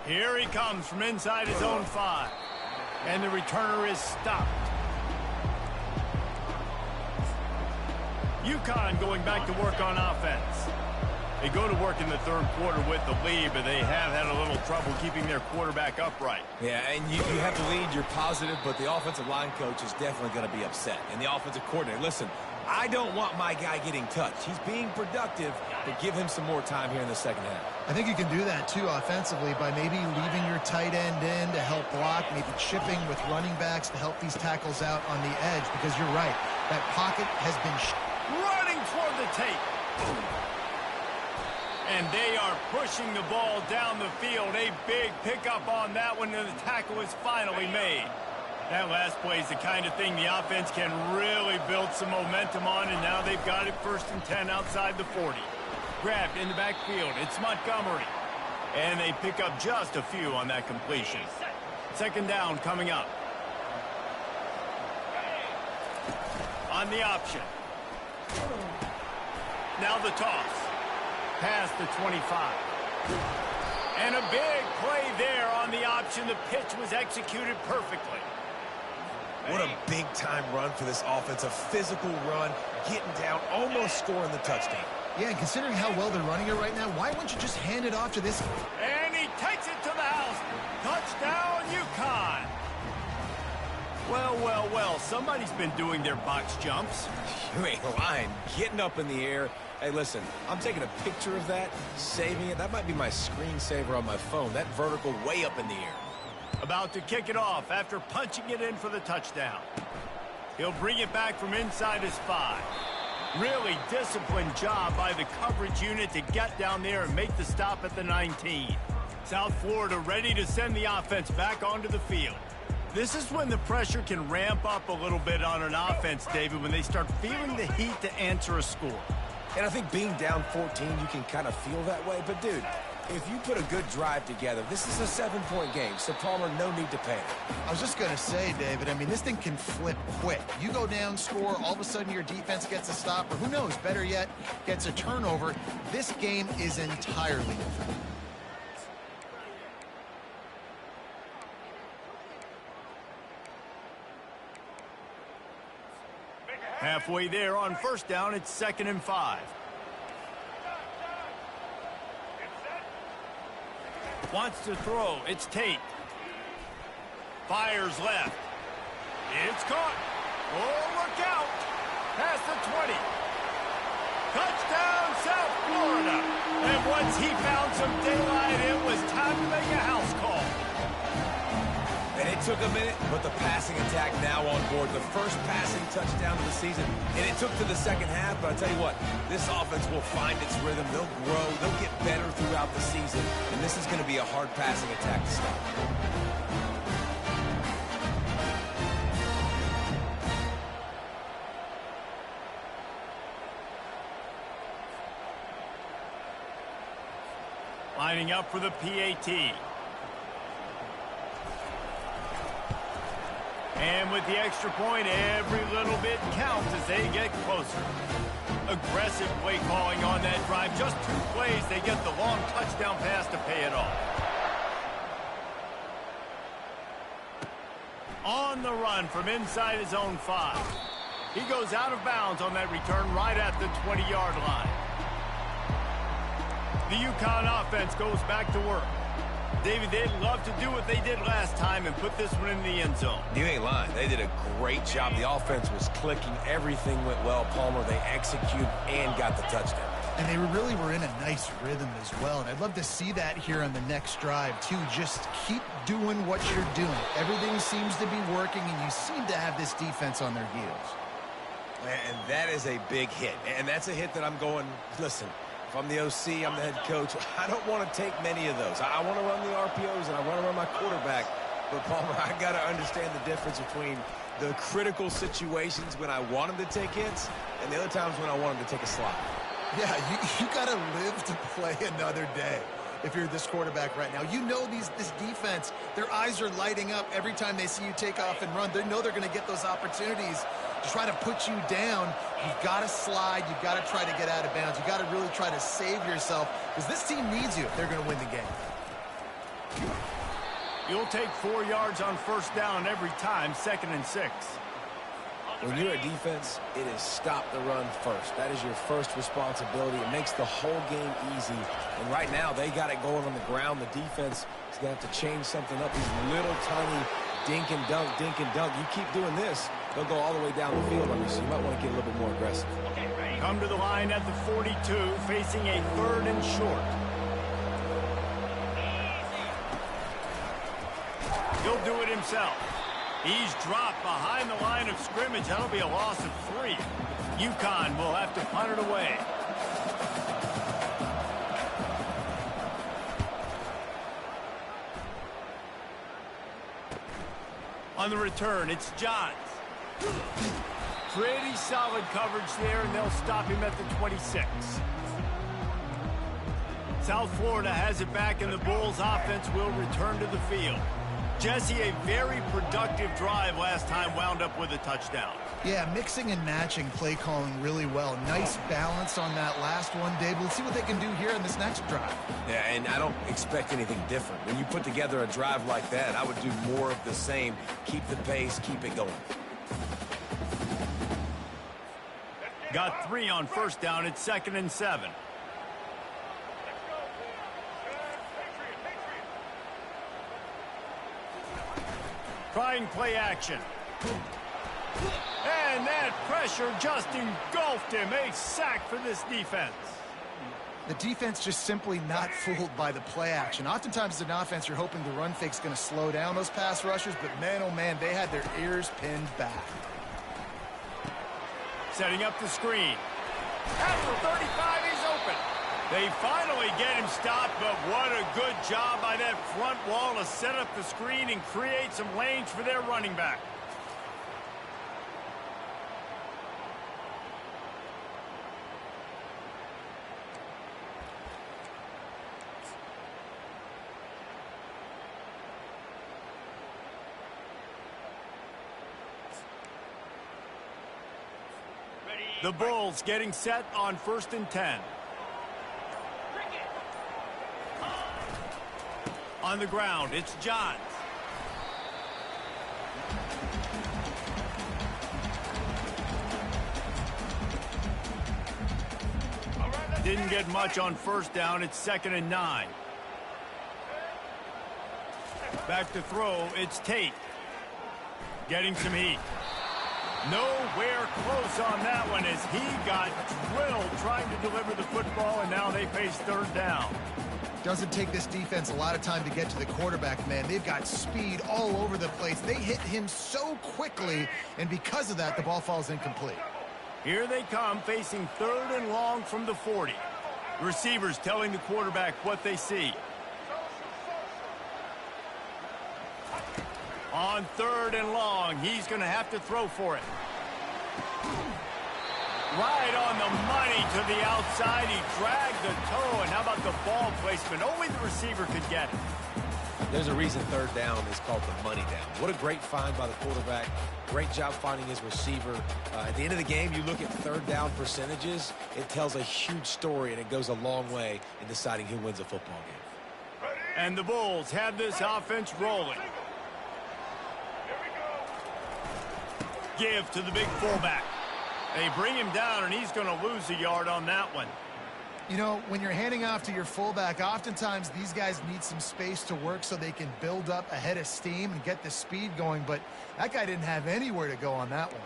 Here he comes from inside his own 5. And the returner is stopped. UConn going back to work on offense. They go to work in the 3rd quarter with the lead, but they have had a little trouble keeping their quarterback upright. Yeah, and you have the lead, you're positive, but the offensive line coach is definitely going to be upset. And the offensive coordinator, listen, I don't want my guy getting touched. He's being productive, but give him some more time here in the 2nd half. I think you can do that, too, offensively, by maybe leaving your tight end in to help block, maybe chipping with running backs to help these tackles out on the edge, because you're right. That pocket has been running toward the tape. And they are pushing the ball down the field. A big pickup on that one, and the tackle is finally made. That last play is the kind of thing the offense can really build some momentum on, and now they've got it 1st and 10 outside the 40. Grabbed in the backfield. It's Montgomery. And they pick up just a few on that completion. 2nd down coming up. On the option. Now the toss. Past the 25. And a big play there on the option. The pitch was executed perfectly. What a big-time run for this offense. A physical run, getting down, almost scoring the touchdown. Yeah, and considering how well they're running it right now, why wouldn't you just hand it off to this? And he takes it to the house. Touchdown, UConn. Well, well, well, somebody's been doing their box jumps. You ain't lying. Getting up in the air. Hey, listen, I'm taking a picture of that, saving it. That might be my screensaver on my phone. That vertical way up in the air. About to kick it off after punching it in for the touchdown. He'll bring it back from inside his 5. Really disciplined job by the coverage unit to get down there and make the stop at the 19. South Florida ready to send the offense back onto the field. This is when the pressure can ramp up a little bit on an offense, David, when they start feeling the heat to answer a score. And I think being down 14, you can kind of feel that way. But, dude, if you put a good drive together, this is a 7-point game. So, Palmer, no need to panic. I was just going to say, David, I mean, this thing can flip quick. You go down, score, all of a sudden your defense gets a stop, or who knows, better yet, gets a turnover. This game is entirely different. Halfway there on first down, it's 2nd and 5. Wants to throw. It's Tate. Fires left. It's caught. Oh, look out. Past the 20. Touchdown, South Florida. And once he found some daylight, it was time to make a house call. And it took a minute, but the passing attack now on board. The first passing touchdown of the season. And it took to the second half, but I'll tell you what, this offense will find its rhythm. They'll grow. They'll get better throughout the season. And this is going to be a hard passing attack to stop. Lining up for the PAT. And with the extra point, every little bit counts as they get closer. Aggressive play calling on that drive. Just 2 plays, they get the long touchdown pass to pay it off. On the run from inside his own 5. He goes out of bounds on that return right at the 20-yard line. The UConn offense goes back to work. David, they'd love to do what they did last time and put this one in the end zone. You ain't lying. They did a great job. The offense was clicking. Everything went well. Palmer, they executed and got the touchdown. And they really were in a nice rhythm as well. And I'd love to see that here on the next drive, too. Just keep doing what you're doing. Everything seems to be working, and you seem to have this defense on their heels. And that is a big hit. And that's a hit that I'm going, listen, if I'm the OC, I'm the head coach, I don't want to take many of those. I want to run the RPOs, and I want to run my quarterback. But, Palmer, I got to understand the difference between the critical situations when I want him to take hits and the other times when I want him to take a slide. Yeah, you got to live to play another day if you're this quarterback right now. You know this defense, their eyes are lighting up every time they see you take off and run. They know they're going to get those opportunities to try to put you down. You've got to slide. You've got to try to get out of bounds. You've got to really try to save yourself because this team needs you if they're going to win the game. You'll take 4 yards on first down every time, 2nd and 6. When you're a defense, it is stop the run first. That is your first responsibility. It makes the whole game easy. And right now, they got it going on the ground. The defense is going to have to change something up. These little tiny dink and dunk, dink and dunk. You keep doing this, they'll go all the way down the field on you, so you might want to get a little bit more aggressive. Come to the line at the 42, facing a 3rd and short. He'll do it himself. He's dropped behind the line of scrimmage. That'll be a loss of 3. UConn will have to punt it away. On the return, it's Johns. Pretty solid coverage there, and they'll stop him at the 26. South Florida has it back, and the Bulls offense will return to the field. Jesse, a very productive drive last time wound up with a touchdown. Yeah, mixing and matching play calling really well. Nice balance on that last one, Dave. We'll see what they can do here in this next drive. Yeah, and I don't expect anything different. When you put together a drive like that, I would do more of the same. Keep the pace, keep it going. Got 3 on first down. It's 2nd and 7. Trying play action. And that pressure just engulfed him. A sack for this defense. The defense just simply not fooled by the play action. Oftentimes as an offense, you're hoping the run fake's going to slow down those pass rushers, but man, oh man, they had their ears pinned back. Setting up the screen. At the 35, he's open. They finally get him stopped, but what a good job by that front wall to set up the screen and create some lanes for their running back. The Bulls getting set on 1st and 10. On the ground, it's Johns. Didn't get much on 1st down. It's 2nd and 9. Back to throw, it's Tate. Getting some heat. Nowhere close on that one as he got drilled trying to deliver the football, and now they face 3rd down. Doesn't take this defense a lot of time to get to the quarterback, man. They've got speed all over the place. They hit him so quickly, and because of that, the ball falls incomplete. Here they come, facing 3rd and long from the 40. Receivers telling the quarterback what they see. On 3rd and long, he's going to have to throw for it. Right on the money to the outside. He dragged the toe, and how about the ball placement? Only the receiver could get it. There's a reason 3rd down is called the money down. What a great find by the quarterback. Great job finding his receiver. At the end of the game, you look at 3rd down percentages. It tells a huge story, and it goes a long way in deciding who wins a football game. And the Bulls have this offense rolling. Give to the big fullback. They bring him down, and he's going to lose a yard on that one. You know, when you're handing off to your fullback, oftentimes these guys need some space to work so they can build up a head of steam and get the speed going, but that guy didn't have anywhere to go on that one.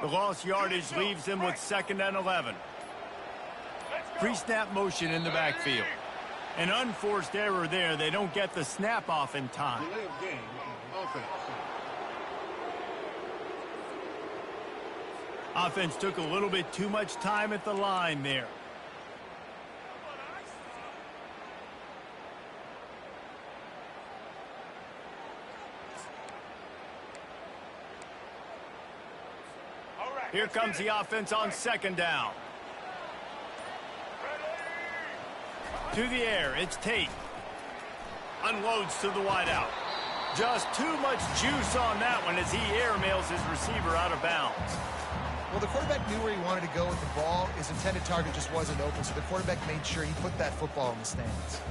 The lost yardage leaves him with 2nd and 11. Pre-snap motion in the backfield. An unforced error there. They don't get the snap off in time. Offense took a little bit too much time at the line there. Here comes the offense on 2nd down. To the air, it's Tate. Unloads to the wideout. Just too much juice on that one as he airmails his receiver out of bounds. Well, the quarterback knew where he wanted to go with the ball. His intended target just wasn't open, so the quarterback made sure he put that football in the stands.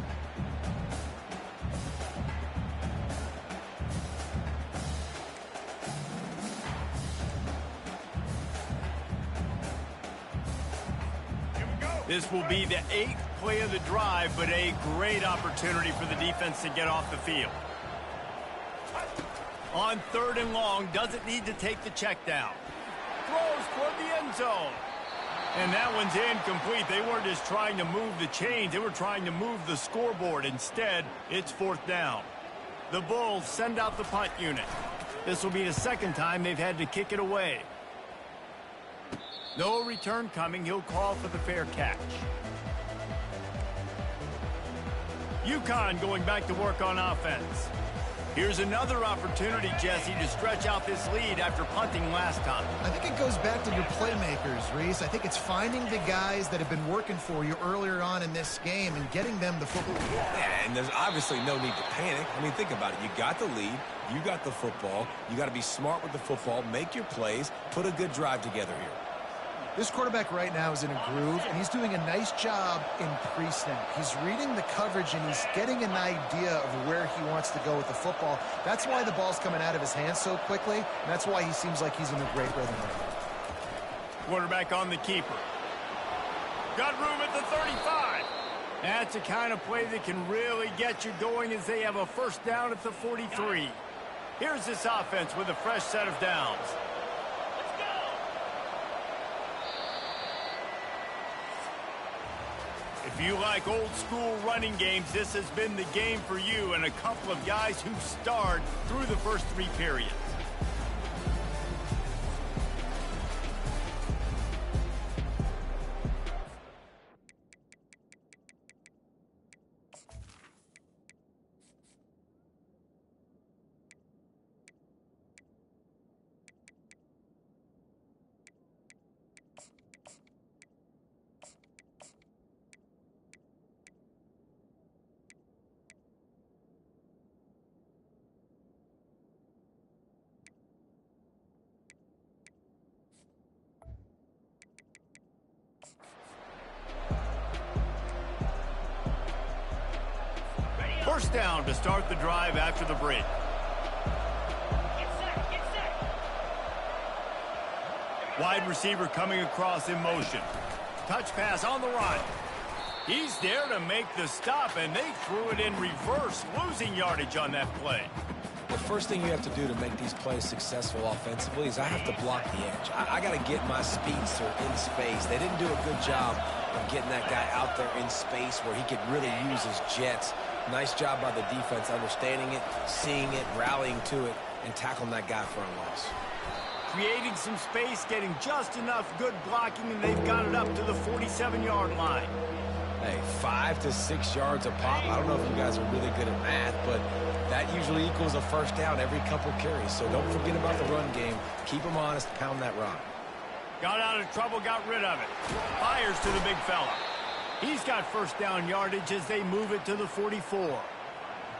This will be the 8th play of the drive, but a great opportunity for the defense to get off the field. On 3rd and long, doesn't need to take the check down. Throws toward the end zone. And that one's incomplete. They weren't just trying to move the chains. They were trying to move the scoreboard. Instead, it's 4th down. The Bulls send out the punt unit. This will be the 2nd time they've had to kick it away. No return coming. He'll call for the fair catch. UConn going back to work on offense. Here's another opportunity, Jesse, to stretch out this lead after punting last time. I think it goes back to your playmakers, Reese. I think it's finding the guys that have been working for you earlier on in this game and getting them the football. Yeah, and there's obviously no need to panic. I mean, think about it. You got the lead. You got the football. You got to be smart with the football. Make your plays. Put a good drive together here. This quarterback right now is in a groove, and he's doing a nice job in pre-snap. He's reading the coverage, and he's getting an idea of where he wants to go with the football. That's why the ball's coming out of his hands so quickly, and that's why he seems like he's in a great rhythm right now. Quarterback on the keeper. Got room at the 35. That's the kind of play that can really get you going as they have a first down at the 43. Here's this offense with a fresh set of downs. If you like old-school running games, this has been the game for you and a couple of guys who starred through the first 3 periods. First down to start the drive after the break. Get set. Wide receiver coming across in motion. Touch pass on the run. He's there to make the stop, and they threw it in reverse, losing yardage on that play. The first thing you have to do to make these plays successful offensively is I have to block the edge. I got to get my speedster in space. They didn't do a good job of getting that guy out there in space where he could really use his jets. Nice job by the defense understanding it, seeing it, rallying to it, and tackling that guy for a loss. Creating some space, getting just enough good blocking, and they've got it up to the 47-yard line. Hey, 5 to 6 yards a pop. I don't know if you guys are really good at math, but that usually equals a first down every couple carries. So don't forget about the run game. Keep them honest, pound that rock. Got out of trouble, got rid of it. Fires to the big fella. He's got first down yardage as they move it to the 44.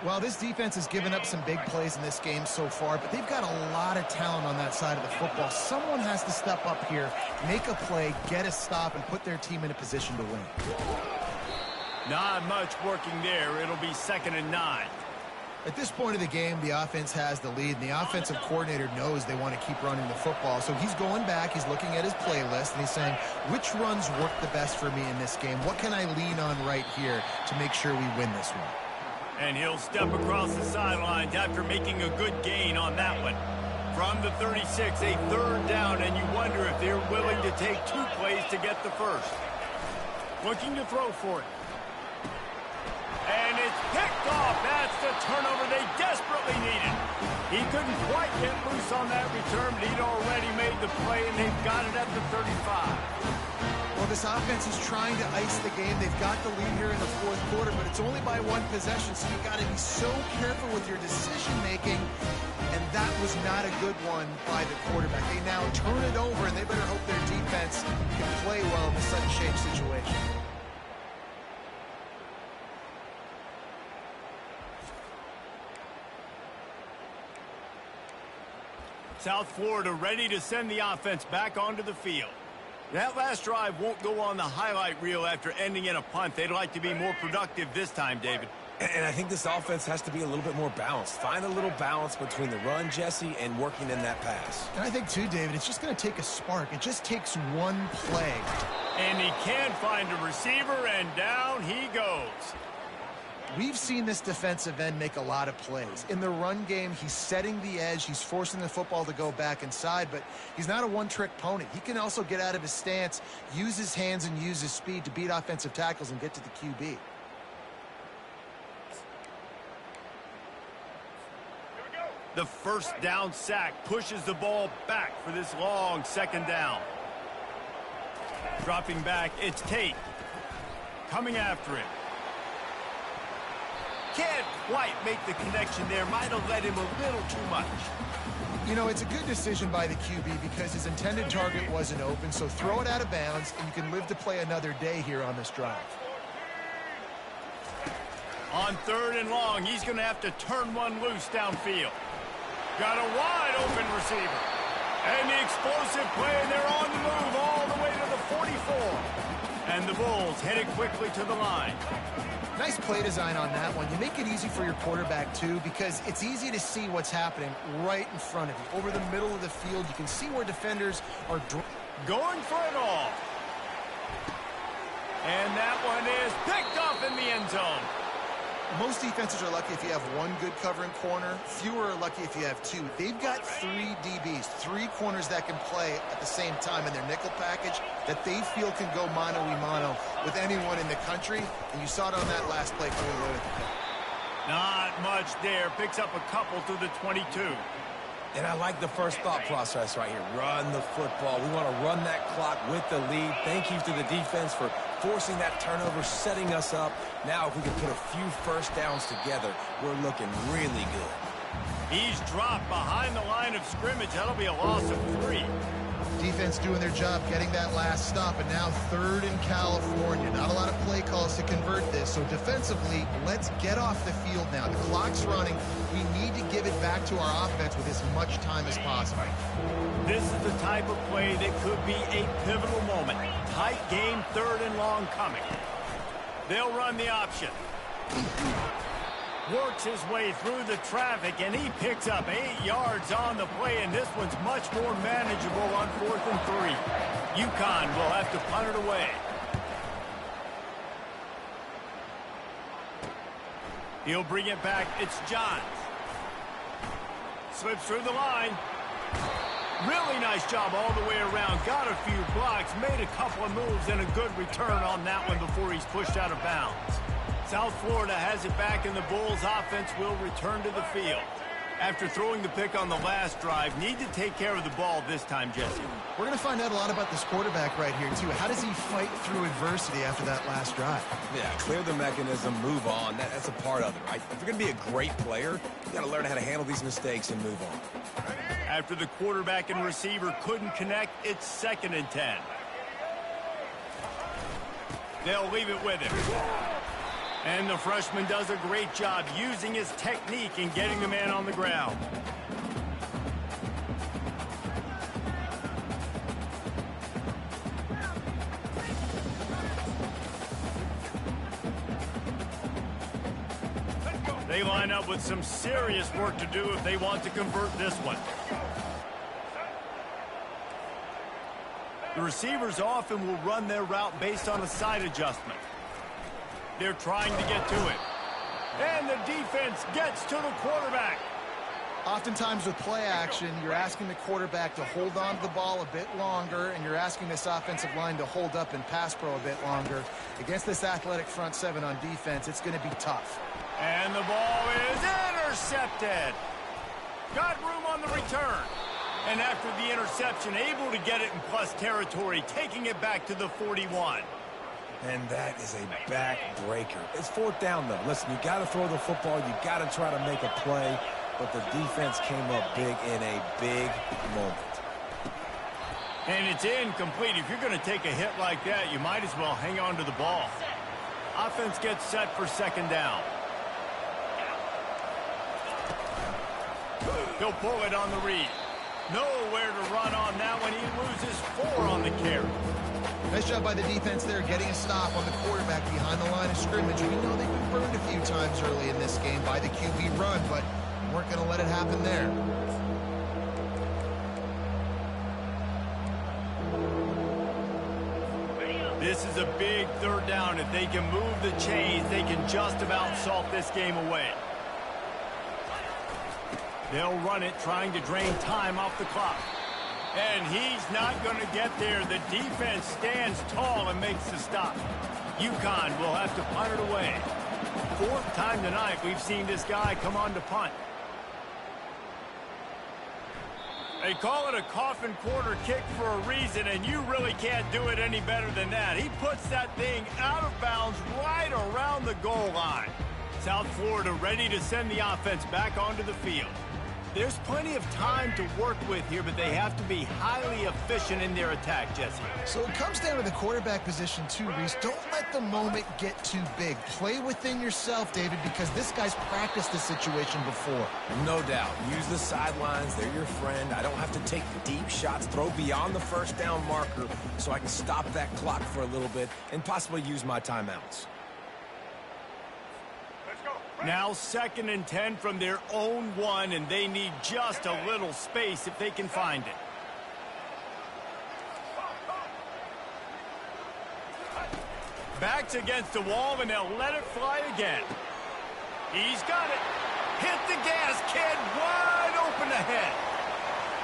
Well, this defense has given up some big plays in this game so far, but they've got a lot of talent on that side of the football. Someone has to step up here, make a play, get a stop, and put their team in a position to win. Not much working there. It'll be 2nd and 9. At this point of the game, the offense has the lead, and the offensive coordinator knows they want to keep running the football. So he's going back, he's looking at his playlist, and he's saying, which runs work the best for me in this game? What can I lean on right here to make sure we win this one? And he'll step across the sidelines after making a good gain on that one. From the 36, a 3rd down, and you wonder if they're willing to take 2 plays to get the first. Looking to throw for it. And it's picked off. That's the turnover they desperately needed. He couldn't quite get loose on that return, but he'd already made the play, and they've got it at the 35. Well, this offense is trying to ice the game. They've got the lead here in the 4th quarter, but it's only by 1 possession, so you've got to be so careful with your decision-making, and that was not a good one by the quarterback. They now turn it over, and they better hope their defense can play well in the sudden change situation. South Florida ready to send the offense back onto the field. That last drive won't go on the highlight reel after ending in a punt. They'd like to be more productive this time, David. And I think this offense has to be a little bit more balanced. Find a little balance between the run, Jesse, and working in that pass. And I think, too, David, it's just going to take a spark. It just takes one play. And he can find a receiver, and down he goes. We've seen this defensive end make a lot of plays. In the run game, he's setting the edge. He's forcing the football to go back inside, but he's not a one-trick pony. He can also get out of his stance, use his hands, and use his speed to beat offensive tackles and get to the QB. The first down sack pushes the ball back for this long 2nd down. Dropping back, it's Tate. Coming after him. Can't quite make the connection there. Might have led him a little too much. You know, it's a good decision by the QB because his intended target wasn't open, so throw it out of bounds, and you can live to play another day here on this drive. On 3rd and long, he's going to have to turn one loose downfield. Got a wide open receiver. And the explosive play, and they're on the move all the way to 44. And the Bulls headed quickly to the line. Nice play design on that one. You make it easy for your quarterback, too, because it's easy to see what's happening right in front of you. Over the middle of the field, you can see where defenders are going for it all. And that one is picked off in the end zone. Most defenses are lucky if you have one good covering corner. Fewer are lucky if you have two. They've got 3 DBs, 3 corners that can play at the same time in their nickel package that they feel can go mano-a-mano with anyone in the country. And you saw it on that last play coming away with the pick. Not much there. Picks up a couple to the 22. And I like the first thought process right here. Run the football. We want to run that clock with the lead. Thank you to the defense for forcing that turnover, setting us up. Now, if we can put a few first downs together, we're looking really good. He's dropped behind the line of scrimmage. That'll be a loss of 3. Defense doing their job getting that last stop, and now 3rd in California. Not a lot of play calls to convert this, so defensively, let's get off the field now. The clock's running. We need to give it back to our offense with as much time as possible. This is the type of play that could be a pivotal moment. Tight game, 3rd and long coming. They'll run the option. Works his way through the traffic, and he picks up 8 yards on the play, and this one's much more manageable on 4th and 3. UConn will have to punt it away. He'll bring it back. It's Johns. Slips through the line. Really nice job all the way around. Got a few blocks, made a couple of moves, and a good return on that one before he's pushed out of bounds. South Florida has it back, and the Bulls offense will return to the field. After throwing the pick on the last drive, need to take care of the ball this time, Jesse. We're going to find out a lot about this quarterback right here, too. How does he fight through adversity after that last drive? Yeah, clear the mechanism, move on. That's a part of it, right? If you're going to be a great player, you got to learn how to handle these mistakes and move on. After the quarterback and receiver couldn't connect, it's 2nd and 10. They'll leave it with him. And the freshman does a great job using his technique and getting the man on the ground. They line up with some serious work to do if they want to convert this one. The receivers often will run their route based on a side adjustment. They're trying to get to it. And the defense gets to the quarterback. Oftentimes with play action, you're asking the quarterback to hold on to the ball a bit longer, and you're asking this offensive line to hold up and pass pro a bit longer. Against this athletic front 7 on defense, it's going to be tough. And the ball is intercepted. Got room on the return. And after the interception, able to get it in plus territory, taking it back to the 41. And that is a back-breaker. It's 4th down, though. Listen, you got to throw the football. You got to try to make a play. But the defense came up big in a big moment. And it's incomplete. If you're going to take a hit like that, you might as well hang on to the ball. Offense gets set for 2nd down. He'll pull it on the read. Nowhere to run on that one. He loses 4 on the carry. Nice job by the defense there, getting a stop on the quarterback behind the line of scrimmage. We know they've been burned a few times early in this game by the QB run, but weren't going to let it happen there. This is a big 3rd down. If they can move the chains, they can just about salt this game away. They'll run it, trying to drain time off the clock. And he's not going to get there. The defense stands tall and makes the stop. UConn will have to punt it away. 4th time tonight we've seen this guy come on to punt. They call it a coffin quarter kick for a reason, and you really can't do it any better than that. He puts that thing out of bounds right around the goal line. South Florida ready to send the offense back onto the field. There's plenty of time to work with here, but they have to be highly efficient in their attack, Jesse. So it comes down to the quarterback position too, Reese. Don't let the moment get too big. Play within yourself, David, because this guy's practiced this situation before. No doubt. Use the sidelines. They're your friend. I don't have to take deep shots, throw beyond the first down marker so I can stop that clock for a little bit and possibly use my timeouts. Now 2nd and 10 from their own 1, and they need just a little space if they can find it. Backs against the wall, and they'll let it fly again. He's got it. Hit the gas, kid. Wide open ahead.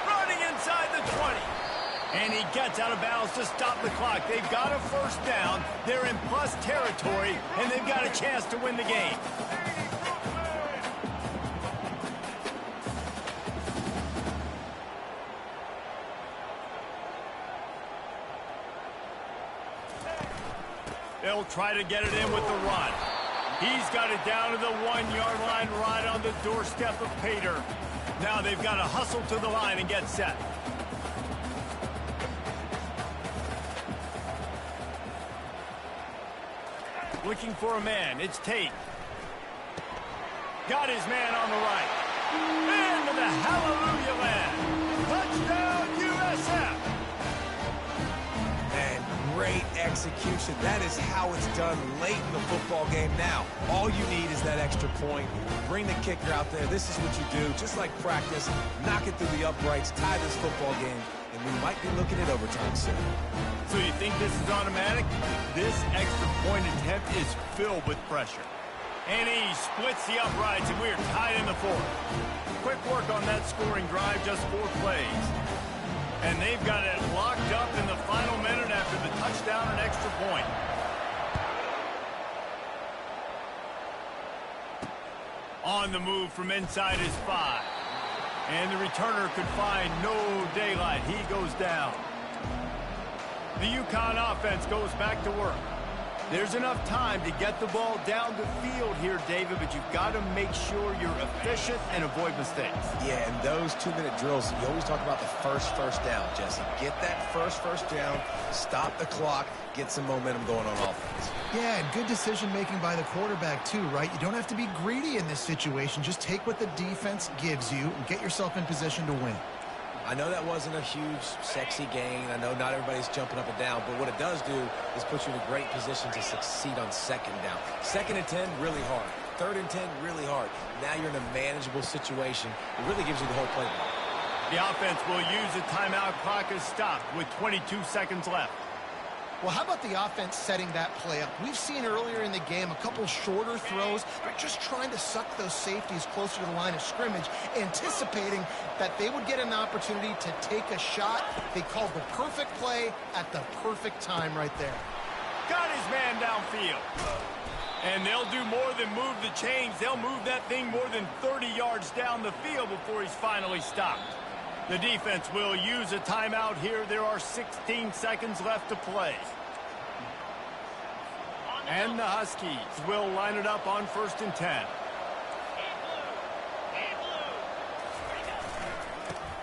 Running inside the 20. And he gets out of bounds to stop the clock. They've got a first down. They're in plus territory, and they've got a chance to win the game. They'll try to get it in with the run. He's got it down to the 1-yard line right on the doorstep of Pater. Now they've got to hustle to the line and get set. Looking for a man. It's Tate. Got his man on the right. Into the hallelujah land. Touchdown, USF. And great execution. That is how it's done late in the football game. Now, all you need is that extra point. Bring the kicker out there. This is what you do. Just like practice, knock it through the uprights, tie this football game, and we might be looking at overtime soon. So you think this is automatic? This extra point attempt is filled with pressure. And he splits the uprights, and we're tied in the 4th. Quick work on that scoring drive, just 4 plays. And they've got it locked up in the final minute after the touchdown and extra point. On the move from inside his 5. And the returner could find no daylight. He goes down. The UConn offense goes back to work. There's enough time to get the ball down the field here, David, but you've got to make sure you're efficient and avoid mistakes. Yeah, and those 2-minute drills, you always talk about the first down, Jesse. Get that first down, stop the clock, get some momentum going on offense. Yeah, and good decision-making by the quarterback, too, right? You don't have to be greedy in this situation. Just take what the defense gives you and get yourself in position to win. I know that wasn't a huge, sexy gain. I know not everybody's jumping up and down, but what it does do is put you in a great position to succeed on 2nd down. 2nd and 10, really hard. 3rd and 10, really hard. Now you're in a manageable situation. It really gives you the whole playbook. The offense will use the timeout. Clock is stopped with 22 seconds left. Well, how about the offense setting that play up? We've seen earlier in the game a couple shorter throws. They're just trying to suck those safeties closer to the line of scrimmage, anticipating that they would get an opportunity to take a shot. They called the perfect play at the perfect time right there. Got his man downfield. And they'll do more than move the chains. They'll move that thing more than 30 yards down the field before he's finally stopped. The defense will use a timeout here. There are 16 seconds left to play. And the Huskies will line it up on 1st and 10.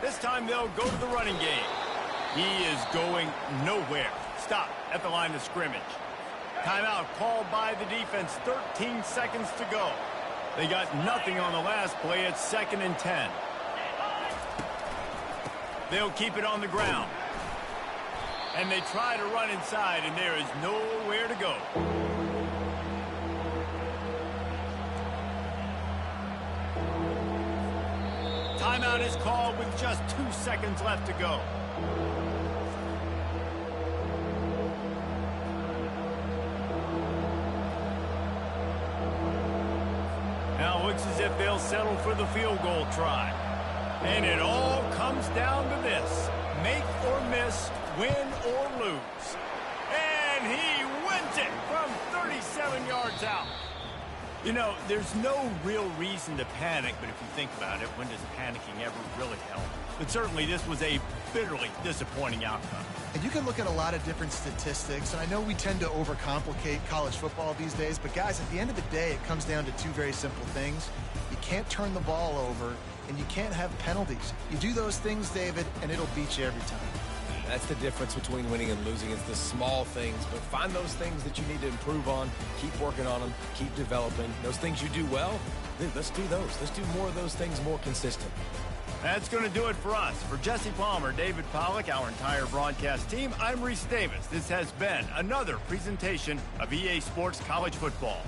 This time they'll go to the running game. He is going nowhere. Stop at the line of scrimmage. Timeout called by the defense. 13 seconds to go. They got nothing on the last play. It's 2nd and 10. They'll keep it on the ground. And they try to run inside, and there is nowhere to go. Timeout is called with just 2 seconds left to go. Now it looks as if they'll settle for the field goal try. And it all comes down to this. Make or miss, win or lose. And he wins it from 37 yards out. You know, there's no real reason to panic, but if you think about it, when does panicking ever really help? But certainly this was a bitterly disappointing outcome. And you can look at a lot of different statistics, and I know we tend to overcomplicate college football these days, but guys, at the end of the day, it comes down to 2 very simple things. You can't turn the ball over, and you can't have penalties. You do those things, David, and it'll beat you every time. That's the difference between winning and losing. It's the small things, but find those things that you need to improve on, keep working on them, keep developing. Those things you do well, let's do those. Let's do more of those things more consistent. That's going to do it for us. For Jesse Palmer, David Pollack, our entire broadcast team, I'm Reese Davis. This has been another presentation of EA Sports College Football.